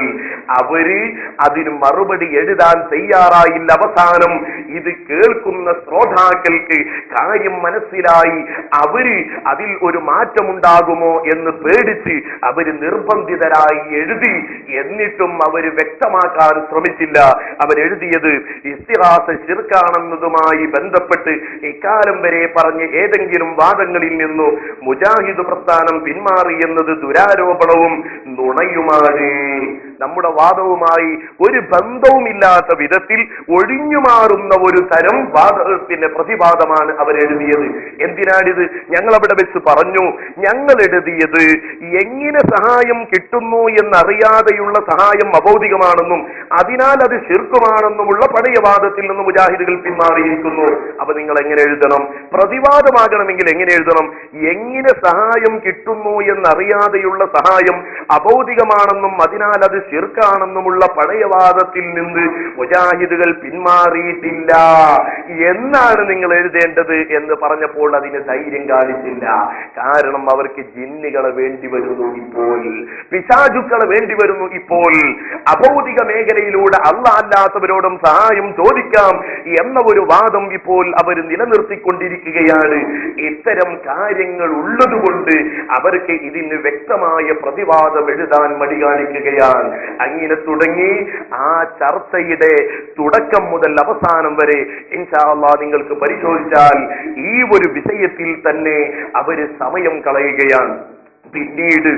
അവര് അതിന് മറുപടി എഴുതാൻ തയ്യാറായില്ല. അവസാനം ഇത് കേൾക്കുന്ന ശ്രോതാക്കൾക്ക് കാര്യം മനസ്സിലായി. അവര് അതിൽ ഒരു മാറ്റമുണ്ടാകുമോ എന്ന് പേടിച്ച് അവര് നിർബന്ധിതരായി എഴുതി. എന്നിട്ടും അവര് വ്യക്തമാക്കാൻ ശ്രമിച്ചില്ല. അവരെഴുതിയത് ഇസ്തിഗാസ ശിർക്കാണെന്നതുമായി ബന്ധപ്പെട്ട് ഇക്കാലം വരെ പറഞ്ഞ് ഏതെങ്കിലും വാദങ്ങളിൽ നിന്നു മുജാഹിദ് പ്രസ്ഥാനം പിന്മാറി എന്നത് ദുരാരോപണവും നുണയുമാണ്. നമ്മുടെ വാദവുമായി ഒരു ബന്ധവുമില്ലാത്ത വിധത്തിൽ ഒഴിഞ്ഞുമാറുന്ന ഒരു തരം പ്രതിവാദമാണ് അവരെഴുതിയത്. എന്തിനാണിത്? ഞങ്ങൾ അവിടെ വെച്ച് പറഞ്ഞു, ഞങ്ങൾ എഴുതിയത് എങ്ങനെ സഹായം കിട്ടുന്നു എന്നറിയാതെയുള്ള സഹായം അഭൗതികമാണെന്നും അതിനാൽ അത് ശിർക്കുമാണെന്നുമുള്ള പഴയ വാദത്തിൽ നിന്ന് മുജാഹിദുകൾ പിന്മാറിയിരിക്കുന്നു. അപ്പൊ നിങ്ങൾ എങ്ങനെ എഴുതണം? പ്രതിവാദമാകണമെങ്കിൽ എങ്ങനെ എഴുതണം? എങ്ങനെ സഹായം കിട്ടുന്നു എന്നറിയാതെയുള്ള സഹായം അഭൗതികമാണെന്നും അതിനാൽ അത് ശിർക്കാണെന്നുമുള്ള പഴയവാദത്തിൽ നിന്ന് മുജാഹിദുകൾ പിന്മാറിയിട്ടില്ല എന്നാണ് നിങ്ങൾ എഴുതേണ്ടത് എന്ന് പറഞ്ഞപ്പോൾ അതിന് ധൈര്യം കാണിച്ചില്ല. കാരണം അവർക്ക് ജിന്നുകളെ വേണ്ടി വരുന്നു, ഇപ്പോൾ പിശാചുക്കളെ വേണ്ടി വരുന്നു. ഇപ്പോൾ അഭൗതിക മേഖലയിലൂടെ അല്ലാഹ് അല്ലാത്തവരോടും സഹായം ചോദിക്കാം എന്ന ഒരു വാദം ഇപ്പോൾ അവർ നിലനിർത്തിക്കൊണ്ടിരിക്കുകയാണ്. ഇത്തരം കാര്യങ്ങൾ ഉള്ളതുകൊണ്ട് അവർക്ക് ഇതിന് വ്യക്തമായ പ്രതിവാദം എഴുതാൻ മടി കാണിക്കുകയാണ്. അങ്ങനെ തുടങ്ങി ആ ചർച്ചയുടെ തുടക്കം മുതൽ അവസാനം വരെ ഇൻഷാ അല്ലാഹ് നിങ്ങൾക്ക് പരിശോധിച്ചാൽ ഈ ഒരു വിഷയത്തിൽ തന്നെ അവര് സമയം കളയുകയാണ്. പിന്നീട്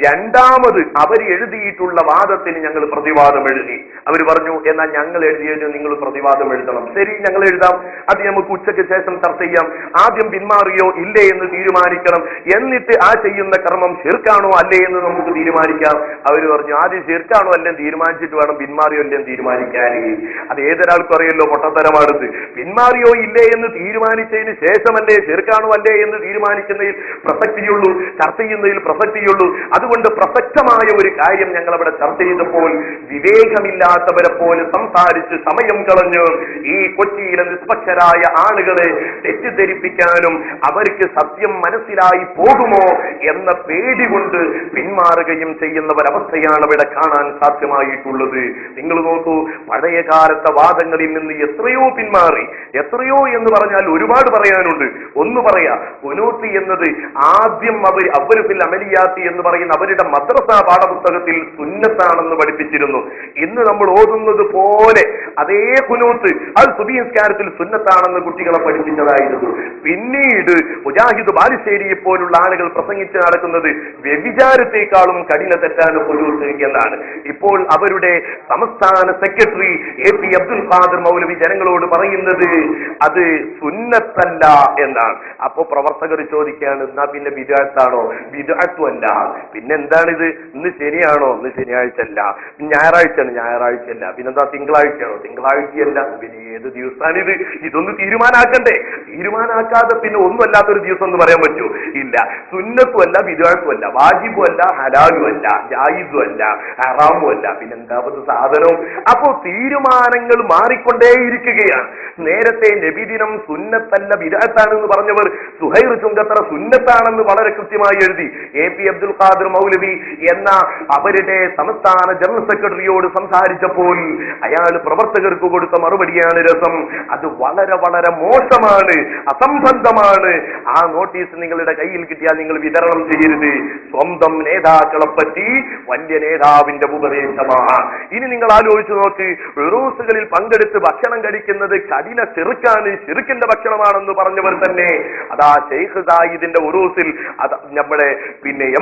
രണ്ടാമത് അവർ എഴുതിയിട്ടുള്ള വാദത്തിന് ഞങ്ങൾ പ്രതിവാദം എഴുതി. അവർ പറഞ്ഞു, എന്നാൽ ഞങ്ങൾ എഴുതിയതിന് നിങ്ങൾ പ്രതിവാദം എഴുതണം. ശരി, ഞങ്ങൾ എഴുതാം, അത് നമുക്ക് ഉച്ചയ്ക്ക് ശേഷം ചർച്ച ചെയ്യാം. ആദ്യം പിന്മാറിയോ ഇല്ലേ എന്ന് തീരുമാനിക്കണം, എന്നിട്ട് ആ ചെയ്യുന്ന കർമ്മം ശിർക്കാണോ അല്ലേ എന്ന് നമുക്ക് തീരുമാനിക്കാം. അവർ പറഞ്ഞു, ആദ്യം ശിർക്കാണോ അല്ലേ തീരുമാനിച്ചിട്ട് വേണം പിന്മാറിയോ അല്ലേ തീരുമാനിക്കാൻ. അത് ഏതൊരാൾക്കും അറിയല്ലോ പൊട്ടത്തരമാണത്. പിന്മാറിയോ ഇല്ലേ എന്ന് തീരുമാനിച്ചതിന് ശേഷമല്ലേ ശിർക്കാണോ അല്ലേ എന്ന് തീരുമാനിക്കുന്നതിൽ പ്രസക്തിയുള്ളൂ, ചർച്ച ചെയ്യുന്നതിൽ പ്രസക്തിയുള്ളൂ. അതുകൊണ്ട് പ്രസക്തമായ ഒരു കാര്യം ഞങ്ങൾ അവിടെ ചർച്ച ചെയ്തപ്പോൾ വിവേകമില്ലാത്തവരെ പോലെ സംസാരിച്ച് സമയം കളഞ്ഞ് ഈ കൊച്ചിയിലെ നിഷ്പക്ഷരായ ആളുകളെ തെറ്റിദ്ധരിപ്പിക്കാനും അവർക്ക് സത്യം മനസ്സിലായി പോകുമോ എന്ന പേടി കൊണ്ട് പിന്മാറുകയും ചെയ്യുന്ന ഒരവസ്ഥയാണ് അവിടെ കാണാൻ സാധ്യമായിട്ടുള്ളത്. നിങ്ങൾ നോക്കൂ, പഴയ കാലത്തെ വാദങ്ങളിൽ നിന്ന് എത്രയോ പിന്മാറി. എത്രയോ എന്ന് പറഞ്ഞാൽ ഒരുപാട് പറയാനുണ്ട്. ഒന്ന് പറയാ, ഖുനൂത്ത് എന്നത് ആദ്യം അവർ അമലിയാത്തി എന്ന് പറയുന്ന അവരുടെ മദ്രസ പാഠപുസ്തകത്തിൽ സുന്നത്താണെന്ന് പഠിപ്പിച്ചിരുന്നു. ഇന്ന് നമ്മൾ ഓതുന്നത് പോലെ അതേ ഖുനൂത്ത് അത് സുബഹി നിസ്കാരത്തിൽ സുന്നത്താണെന്ന് കുട്ടികളെ പഠിപ്പിച്ചതായിരുന്നു. പിന്നീട് മുജാഹിദ് ബാലുശ്ശേരിയെ പോലുള്ള ആളുകൾ പ്രസംഗിച്ച് നടക്കുന്നത് വ്യഭിചാരത്തെക്കാളും കഠിന തെറ്റാണ് ഖുനൂത്ത് എന്നാണ്. ഇപ്പോൾ അവരുടെ സംസ്ഥാന സെക്രട്ടറി AP അബ്ദുൽ ഖാദർ മൗലവി ജനങ്ങളോട് പറയുന്നത് അത് സുന്നത്തല്ല എന്നാണ്. അപ്പോ പ്രവർത്തകർ ചോദിക്കുകയാണ്, എന്നാ പിന്നെ ബിദ്അത്താണോ? ബിദ്അത്തുമല്ല, പിന്നെന്താണിത്? ഇന്ന് ശനിയാണോ? ഇന്ന് ശനിയാഴ്ച അല്ല. ഞായറാഴ്ചയാണ്? ഞായറാഴ്ചയല്ല. പിന്നെന്താ തിങ്കളാഴ്ചയാണോ? തിങ്കളാഴ്ചയല്ല. പിന്നെ ഏത് ദിവസമാണിത്? ഇതൊന്ന് തീരുമാനാക്കണ്ടേ? തീരുമാനാക്കാതെ പിന്നെ ഒന്നും അല്ലാത്തൊരു ദിവസം എന്ന് പറയാൻ പറ്റൂ? ഇല്ല. സുന്നത്തുമല്ല, ബിദ്അത്തുമല്ല, വാജിബുമല്ല, ഹലാലുമല്ല, ജായിസുമല്ല, ഹറാമുമല്ല, പിന്നെന്താപത് സാധനവും. അപ്പോ തീരുമാനങ്ങൾ മാറിക്കൊണ്ടേയിരിക്കുകയാണ്. നേരത്തെ നബിദിനം സുന്നത്തല്ല ബിദ്അത്താണെന്ന് പറഞ്ഞവർ സുഹൈർ ചുങ്കത്തറ സുന്നത്താണെന്ന് വളരെ കൃത്യമായി എഴുതി. AP അബ്ദുൽ ഖാദർ മൗലവി എന്ന അവരുടെ സംസ്ഥാന ജനറൽ സെക്രട്ടറിയോട് സംസാരിച്ചപ്പോൾ അയാൾ പ്രവർത്തകർക്ക് കൊടുത്ത മറുപടിയാണ് രസം. അത് വളരെ വളരെ മോശമാണ്, അസംബന്ധമാണ്. ആ നോട്ടീസ് നിങ്ങളുടെ കയ്യിൽ കിട്ടിയാൽ നിങ്ങൾ വിതരണം ചെയ്യരുത്. സ്വന്തം നേതാക്കളെ പറ്റി വലിയ നേതാവിന്റെ ഉപദേശമാണ്. ഇനി നിങ്ങൾ ആലോചിച്ചു നോക്ക്, ഉറൂസുകളിൽ പങ്കെടുത്ത് ഭക്ഷണം കഴിക്കുന്നത് കഠിന ചെറുക്കാണ്, ചെറുക്കിന്റെ ഭക്ഷണമാണെന്ന് പറഞ്ഞവർ തന്നെ അതാ ഷെയ്ഖ് സായിദിന്റെ ഉറൂസിൽ അത് നമ്മുടെ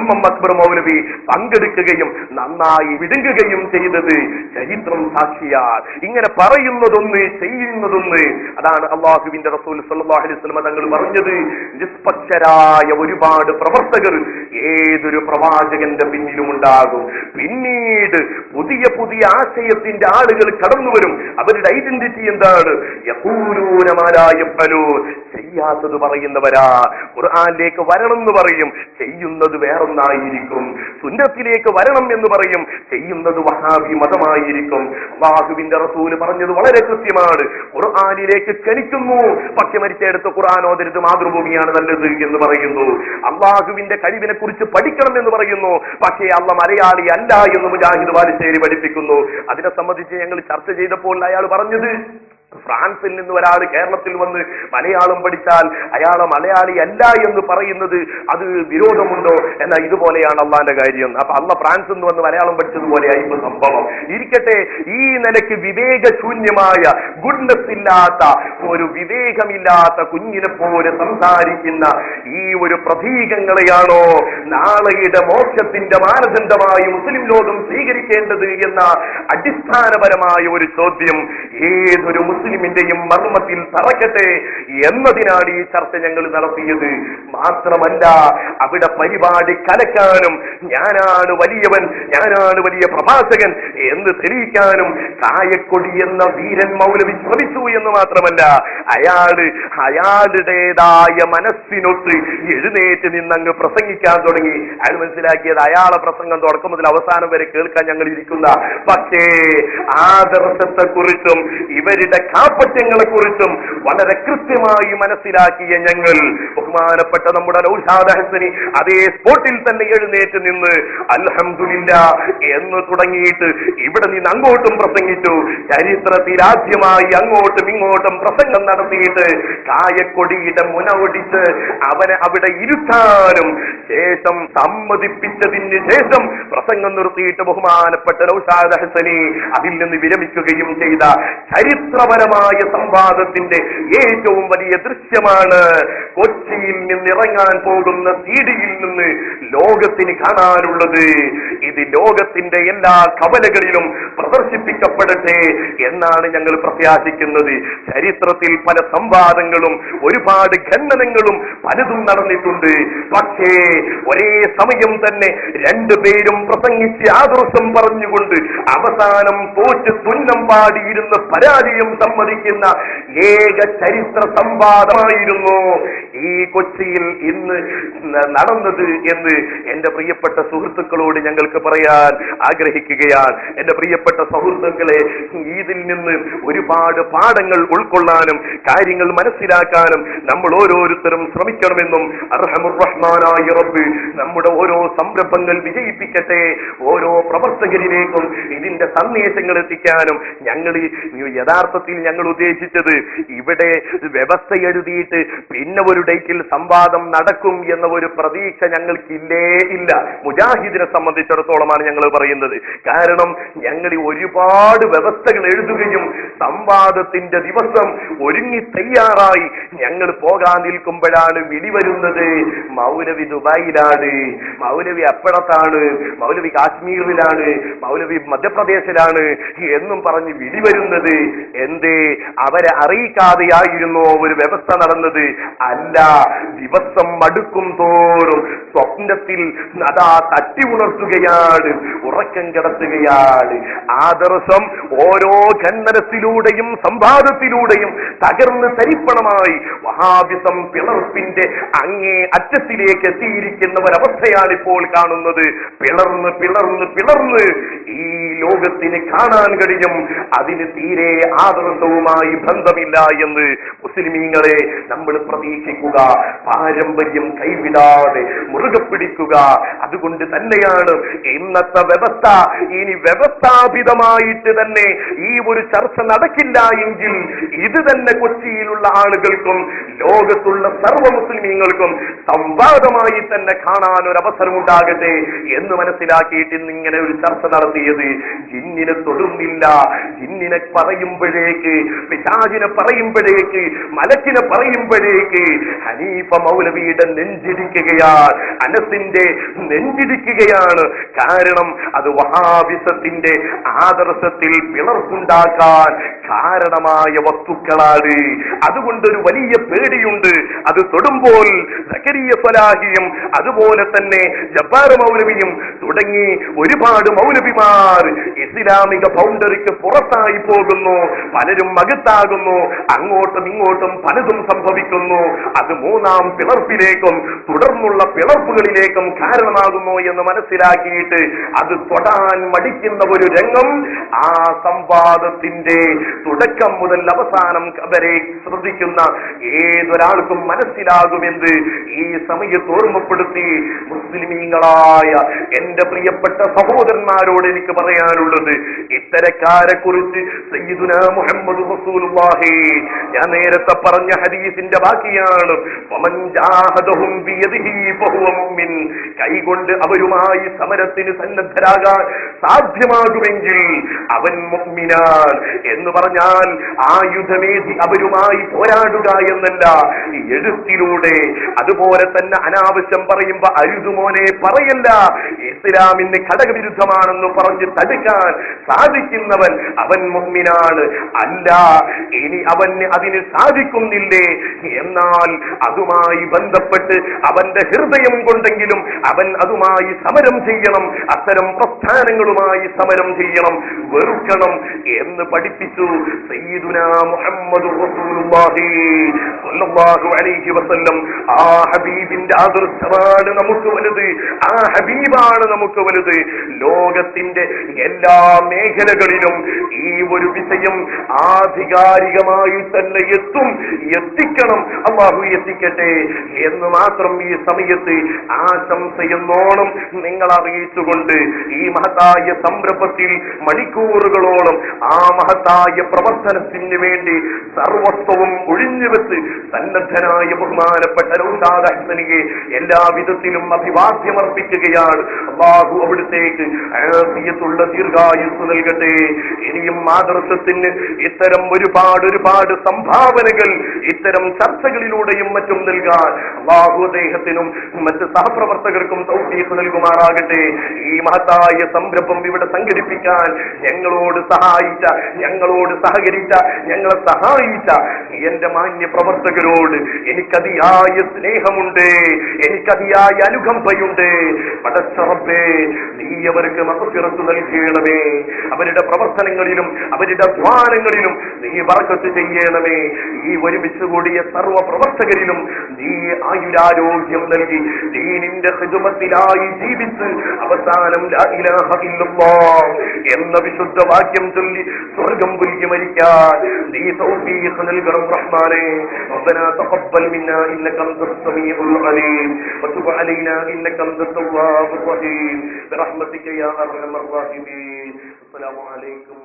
MM അക്ബർ മൗലവി പങ്കെടുക്കുകയും നന്നായി വിടുങ്ങുകയും ചെയ്തത് ചരിത്രം സാക്ഷിയാൽ. ഇങ്ങനെ പറയുന്നതൊന്ന് ചെയ്യുന്നതൊന്ന്. അതാണ് അള്ളാഹുവിന്റെ റസൂൽ സല്ലല്ലാഹു അലൈഹി വസല്ലം തങ്ങൾ പറഞ്ഞത്, നിഷ്പക്ഷരായ ഒരുപാട് പ്രവർത്തകർ ഏതൊരു പ്രവാചകന്റെ പിന്നിലും ഉണ്ടാകും. പിന്നീട് പുതിയ പുതിയ ആശയത്തിന്റെ ആളുകൾ കടന്നു വരും. അവരുടെ ഐഡന്റിറ്റി എന്താണ്? യഖൂലൂന മാ ലാ യഫ്അലൂൻ, ചെയ്യാത്തത് പറയുന്നവരാ. ഖുർആനിലേക്ക് വരണം എന്ന് പറയും, ചെയ്യുന്നത് വേറൊന്നായിരിക്കും. സുന്നത്തിലേക്ക് വരണം എന്ന് പറയും, ചെയ്യുന്നത് വഹാബി മതമായിരിക്കും. അല്ലാഹുവിന്റെ റസൂൽ പറഞ്ഞത് വളരെ കൃത്യമാണ്. ഖുർആനിലേക്ക് ക്ഷണിക്കുന്നു, പക്ഷെ മരിച്ചെടുത്ത് ഖുർആൻ ഓതരുത്, മാതൃഭൂമിയാണ് നല്ലത് എന്ന് പറയുന്നു. അല്ലാഹുവിന്റെ കഴിവിനെ കുറിച്ച് പഠിക്കണം എന്ന് പറയുന്നു, പക്ഷേ അള്ള മലയാളി അല്ല എന്ന് മുജാഹിദ് ബാലുശ്ശേരി പഠിപ്പിക്കുന്നു. അതിനെ സംബന്ധിച്ച് ഞങ്ങൾ ചർച്ച ചെയ്തപ്പോൾ അയാൾ പറഞ്ഞത്, ഫ്രാൻസിൽ നിന്ന് ഒരാൾ കേരളത്തിൽ വന്ന് മലയാളം പഠിച്ചാൽ അയാളെ മലയാളി അല്ല എന്ന് പറയുന്നത് അത് വിരോധമുണ്ടോ? എന്നാൽ ഇതുപോലെയാണ് അള്ളാന്റെ കാര്യം. അപ്പൊ അള്ള ഫ്രാൻസിൽ നിന്ന് വന്ന് മലയാളം പഠിച്ചതുപോലെയായിരുന്നു സംഭവം. ഇരിക്കട്ടെ, ഈ നിലയ്ക്ക് വിവേകശൂന്യമായ ഗുഡ്നെസ് ഇല്ലാത്ത ഒരു വിവേകമില്ലാത്ത കുഞ്ഞിനെ പോലെ സംസാരിക്കുന്ന ഈ ഒരു പ്രതീകങ്ങളെയാണോ നാളെയുടെ മോക്ഷത്തിന്റെ മാനദണ്ഡമായി മുസ്ലിം ലോകം സ്വീകരിക്കേണ്ടത് എന്ന അടിസ്ഥാനപരമായ ഒരു ചോദ്യം ഏതൊരു മുസ്ലിമിന്റെയും മർമ്മത്തിൽ തറക്കട്ടെ എന്നതിനാണ് ഈ ചർച്ച ഞങ്ങൾ നടത്തിയത്. മാത്രമല്ല അവിടെ പരിപാടി കലക്കാനും ഞാനാണ് വലിയവൻ, ഞാനാണ് വലിയ പ്രഭാഷകൻ എന്ന് തെളിയിക്കാനും കായക്കൊടി എന്ന വീരൻ മൗലവി ശ്രമിച്ചു എന്ന് മാത്രമല്ല, അയാളുടേതായ മനസ്സിനൊത്ത് എഴുന്നേറ്റ് നിന്നങ്ങ് പ്രസംഗിക്കാൻ തുടങ്ങി. അയാൾ മനസ്സിലാക്കിയത് അയാളെ പ്രസംഗം തുടക്കം മുതൽ അവസാനം വരെ കേൾക്കാൻ ഞങ്ങൾ ഇരിക്കുന്ന, പക്ഷേ ആദർശത്തെക്കുറിച്ചും ഇവരുടെ കാപ്പറ്റ്യങ്ങളെ കുറിച്ചും വളരെ കൃത്യമായി മനസ്സിലാക്കിയ ഞങ്ങൾ ബഹുമാനപ്പെട്ട നമ്മുടെ നൗഷാദ് ഹസനി അതേ സ്പോട്ടിൽ തന്നെ എഴുന്നേറ്റ് നിന്ന് അൽഹംദുലില്ലാ എന്ന് തുടങ്ങിയിട്ട് ഇവിടെ നിന്ന് അങ്ങോട്ടും പ്രസംഗിച്ചു. ചരിത്രത്തിൽ ആദ്യമായി അങ്ങോട്ടും ഇങ്ങോട്ടും പ്രസംഗം നടത്തിയിട്ട് കായക്കൊടിയുടെ മുന ഒടിച്ച് അവനെ അവിടെ ഇരുത്താനും ശേഷം സമ്മതിപ്പിച്ചതിന് ശേഷം പ്രസംഗം നിർത്തിയിട്ട് ബഹുമാനപ്പെട്ട നൗഷാദ് ഹസനി അതിൽ നിന്ന് വിരമിക്കുകയും ചെയ്ത ചരിത്രപരമായ സംവാദത്തിന്റെ ഏറ്റവും വലിയ ദൃശ്യമാണ് കൊച്ചിയിൽ നിന്നിറങ്ങാൻ പോകുന്ന സീഡിയിൽ നിന്ന് ലോകത്തിന് കാണാനുള്ളത്. ഇത് ലോകത്തിന്റെ എല്ലാ കവലകളിലും പ്രദർശിപ്പിക്കപ്പെടട്ടെ എന്നാണ് ഞങ്ങൾ പ്രത്യാശിക്കുന്നത്. ചരിത്രത്തിൽ പല സംവാദങ്ങളും ഒരുപാട് ഖണ്ഡനങ്ങളും പലതും നടന്നിട്ടുണ്ട്. പക്ഷേ ഒരേ സമയം തന്നെ രണ്ടുപേരും പ്രസംഗിച്ച് ആദർശം പറഞ്ഞുകൊണ്ട് അവസാനം തോറ്റ് തുന്നം പാടിയിരുന്ന് പരാജയം സമ്മതിക്കുന്ന ഏക ചരിത്ര സംവാദമായിരുന്നു ഈ കൊച്ചിയിൽ ഇന്ന് നടന്നത് എന്ന് എന്റെ പ്രിയപ്പെട്ട സുഹൃത്തുക്കളോട് ഞങ്ങൾക്ക് പറയാൻ ആഗ്രഹിക്കുകയാണ്. എന്റെ പ്രിയപ്പെട്ട സുഹൃത്തുക്കളെ, ഇതിൽ നിന്ന് ഒരുപാട് പാഠങ്ങൾ ഉൾക്കൊള്ളാനും കാര്യങ്ങൾ മനസ്സിലാക്കാനും നമ്മൾ ഓരോരുത്തരും ശ്രമിക്കണമെന്നും അർഹമുർ റഹ്മാനായ റബ്ബ് നമ്മുടെ ഓരോ സംരംഭങ്ങൾ വിജയിപ്പിക്കട്ടെ. ഓരോ പ്രവർത്തകരിലേക്കും ഇതിന്റെ സന്ദേശങ്ങൾ എത്തിക്കാനും ഞങ്ങൾ യഥാർത്ഥത്തിൽ ഞങ്ങൾ ഉദ്ദേശിച്ചത് ഇവിടെ വ്യവസ്ഥ എഴുതിയിട്ട് പിന്നെ ഒരു ഡേറ്റിൽ സംവാദം നടക്കും എന്ന ഒരു പ്രതീക്ഷ ഞങ്ങൾക്കില്ലേ ഇല്ല. മുജാഹിദിനെ സംബന്ധിച്ചിടത്തോളമാണ് ഞങ്ങൾ പറയുന്നത്. കാരണം ഞങ്ങൾ ഒരുപാട് വ്യവസ്ഥകൾ എഴുതുകയും സംവാദത്തിന്റെ ദിവസം ഒരുങ്ങി തയ്യാറായി ഞങ്ങൾ പോകാൻ നിൽക്കുമ്പോഴാണ് വിളി വരുന്നത്. മൗലവി ദുബായിലാണ്, മൗലവി അപ്പുറത്താണ്, മൗലവി കാശ്മീരിലാണ്, മൗലവി മധ്യപ്രദേശിലാണ് എന്നും പറഞ്ഞ് വിളി വരുന്നത്. എന്തേ അവരെ അറിയിക്കാതെയായിരുന്നോ ഒരു വ്യവസ്ഥ നടന്നത്? അല്ല, ദിവസം മടുക്കും തോറും സ്വപ്നത്തിൽ അതാ തട്ടി ഉണർത്തുകയാണ്, ഉറക്കം കിടത്തുകയാണ്. ആദർശം ഓരോ ഖണ്ഡനത്തിലൂടെയും സംവാദത്തിലൂടെയും തകർന്ന് തരിപ്പണമായി വഹാബിസം പിളർപ്പിന്റെ അങ്ങേ അറ്റത്തിലേക്ക് എത്തിയിരിക്കുന്ന ഒരവസ്ഥയാണ് ഇപ്പോൾ കാണുന്നത്. പിളർന്ന് പിളർന്ന് പിളർന്ന് ഈ ലോകത്തിന് കാണാൻ കഴിയും അതിന് തീരെ ആദർശവുമായി ബന്ധമില്ല എന്ന് മുസ്ലിമീങ്ങളെ നമ്മൾ പ്രതീക്ഷിക്കുക. പാരമ്പര്യം കൈവിടാതെ മുറുകെ പിടിക്കുക. അതുകൊണ്ട് തന്നെയാണ് ഇന്നത്തെ വ്യവസ്ഥ ഇനി വ്യവസ്ഥാപിതമായിട്ട് തന്നെ ഈ ഒരു ചർച്ച നടക്കില്ല എങ്കിൽ ഇത് തന്നെ കൊച്ചിയിലുള്ള ആളുകൾക്കും ലോകത്തുള്ള സർവ്വ മുസ്ലിമീങ്ങൾക്കും സംവാദമായി തന്നെ കാണാൻ ഒരു അവസരമുണ്ടാകട്ടെ എന്ന് മനസ്സിലാക്കിയിട്ട് ഇന്നിങ്ങനെ ഒരു ചർച്ച നടത്തിയത്. ജിന്നിനെ തൊടുന്നില്ല, ജിന്നിനെ പറയുമ്പോഴേക്ക്, പിശാചിനെ പറയുമ്പോഴേക്ക്, മലക്കിനെ പറയുമ്പോഴേക്ക് ഹനീഫ മൗലവിയുടെ നെഞ്ചിടിക്കുകയാണ്, അനസിന്റെ നെഞ്ചിടിക്കുകയാണ്. കാരണം അത് വഹാബിസത്തിന്റെ ആദർശത്തിൽ പിളർപ്പുണ്ടാക്കാൻ കാരണമായ വസ്തുക്കളാണ്. അതുകൊണ്ടൊരു വലിയ പേടിയുണ്ട്. അത് തൊടുമ്പോൾ സക്കരിയ സ്വലാഹിയും അതുപോലെ തന്നെ ജബ്ബാർ മൗലവിയും തുടങ്ങി ഒരുപാട് മൗലവിമാർ ഇസ്ലാമിക ബൗണ്ടറിക്ക് പുറത്തായി പോകുന്നു. പലരും മകത്താകുന്നു. അങ്ങോട്ടും ഇങ്ങോട്ടും പലതും സംഭവിക്കുന്നു. അത് മൂന്നാം പിളർപ്പിലേക്കും തുടർന്നുള്ള പിളർപ്പുകളിലേക്കും കാരണമാകുന്നു എന്ന് മനസ്സിലാക്കിയിട്ട് അത് തൊടാൻ മടിക്കുന്ന ഒരു രംഗം ആ സംവാദത്തിന്റെ തുടക്കം മുതൽ അവസാനം വരെ ശ്രദ്ധിക്കുന്ന ഏതൊരാൾക്കും മനസ്സിലാകുമെന്ന് ഈ സമയത്ത് ഓർമ്മപ്പെടുത്തി മുസ്ലിമീങ്ങളായ എന്റെ പ്രിയപ്പെട്ട സഹോദരന്മാരോട് എനിക്ക് പറയാനുള്ളത്, ഇത്തരക്കാരെ കുറിച്ച് സയ്യിദുനാ മുഹമ്മദ് റസൂലുള്ളാഹി ഞാൻ നേരത്തെ പറഞ്ഞ ഹദീസിന്റെ ബാക്കിയാണ്. വമൻ ജാഹദഹും ബിയദിഹി ഫഹുവ മുഅ്മിൻ. കൈകൊണ്ട് അവരുമായി സമരത്തിന് സന്നദ്ധരാകാൻ സാധ്യമാകുമെങ്കിൽ അവൻ മുഅ്മിനാൻ എന്ന് പറഞ്ഞാൽ ആയുധമേന്തി അവരുമായി പോരാടുക എന്നല്ല, എഴുത്തിലൂടെ. അതുപോലെ തന്നെ അനാവശ്യം പറയുമ്പോ അരുതുമോനെ പറയല്ല, ഇസ്ലാമിന് ഘടകവിരുദ്ധമാണെന്ന് പറഞ്ഞ് തടുക്കാൻ സാധിക്കുന്നവൻ അവൻ മുഅ്മിനാണ്. അല്ല, ഇനി അവന് അതിന് സാധിക്കുന്നില്ലേ, എന്നാൽ അതുമായി ബന്ധപ്പെട്ട് അവന്റെ ഹൃദയം കൊണ്ടെങ്കിലും അവൻ അതുമായി സമരം ചെയ്യണം, അത്തരം പ്രസ്ഥാനങ്ങളുമായി സമരം ചെയ്യണം, വെറുക്കണം എന്ന് പഠിപ്പിച്ചു സയ്യിദുനാ മുഹമ്മദുർ റസൂലുള്ളാഹി സ്വല്ലല്ലാഹു അലൈഹി വസല്ലം. ആ ഹബീബിന്റെ ആദർശമാണ് നമുക്ക് വലുത്, ആ ഹബീബാണ് നമുക്ക് വലുത്. ലോകത്തിന്റെ എല്ലാ മേഖലകളിലും ഈ ഒരു വിഷയം ആധികാരികമായി തന്നെ എത്തിക്കണം. അല്ലാഹു എത്തിക്കട്ടെ എന്ന് മാത്രം ഈ സമയത്ത് ആശംസയെന്നോണം നിങ്ങൾ അറിയിച്ചുകൊണ്ട് ഈ മഹത്തായ സംരംഭത്തിൽ മണിക്കൂറുകളോളം ആ മഹത്തായ പ്രവർത്തനത്തിന് വേണ്ടി സർവസ്വവും ഒഴിഞ്ഞുവെച്ച് സന്നദ്ധനായ ബഹുമാനപ്പെട്ട നൗഷാദ് ഹസനിയെ എല്ലാ വിധത്തിലും അഭിവാദ്യമർപ്പിക്കുകയാണ്. അല്ലാഹു അവിടുത്തേക്ക് ആഫിയത്തുള്ള ദീർഘായുസ്സ് നൽകട്ടെ. ഇനിയും മാദ്രസത്തിന് ഇത്തരം ഒരുപാട് സംഭാവനകൾ ഇത്തരം ചർച്ചകളിലൂടെയും മറ്റും നൽകാൻ അല്ലാഹു അദ്ദേഹത്തിനും മറ്റ് സഹപ്രവർത്തകർക്കും തൗഫീഖ് നൽകുമാറാകട്ടെ. ഈ മഹത്തായ സംരംഭം ഇവിടെ സംഘടിപ്പിക്കാൻ ഞങ്ങളോട് സഹായിച്ച, ഞങ്ങളോട് സഹകരിച്ച, ഞങ്ങളെ സഹായിച്ച എന്റെ മാന്യ പ്രവർത്തകരോട് എനിക്കതിയായ സ്നേഹമുണ്ട്, എനിക്കതിയായ അനുകമ്പയുണ്ട്. പടച്ച റബ്ബേ, നീ അവർക്ക് മഗ്ഫിറത്ത് നൽകണമേ. അവരുടെ പ്രവർത്തനങ്ങളിലും അവരുടെ അധ്വാനങ്ങളിലും നീ ബർക്കത്ത് ചെയ്യണമേ. ഈ ഒരുമിച്ച് കൂടിയ സർവ്വ പ്രവർത്തകരിലും നീ ആയുരാരോഗ്യം നൽകി ദീനിന്റെ ഖിദ്മത്തിലായി ജീവിച്ച് അവസാനം ലാ ഇലാഹ ഇല്ലല്ലാഹ് എന്ന വിശുദ്ധ വാക്യം ചൊല്ലി സ്വർഗം പുൽകി മരിക്കാൻ നീ തൗഫീഖ് നൽകണം റഹ്മാനേ. റബ്ബനാ തഖബ്ബൽ മിന്നാ ഇന്നക അൻതസ് സമീഉൽ അലീം വതുബ് അലൈനാ ഇന്നക അൻതത് തവ്വാബുർ റഹീം ബിറഹ്മതിക യാ അർഹമർ റഹീമീൻ. അസ്സലാമു അലൈക്കും.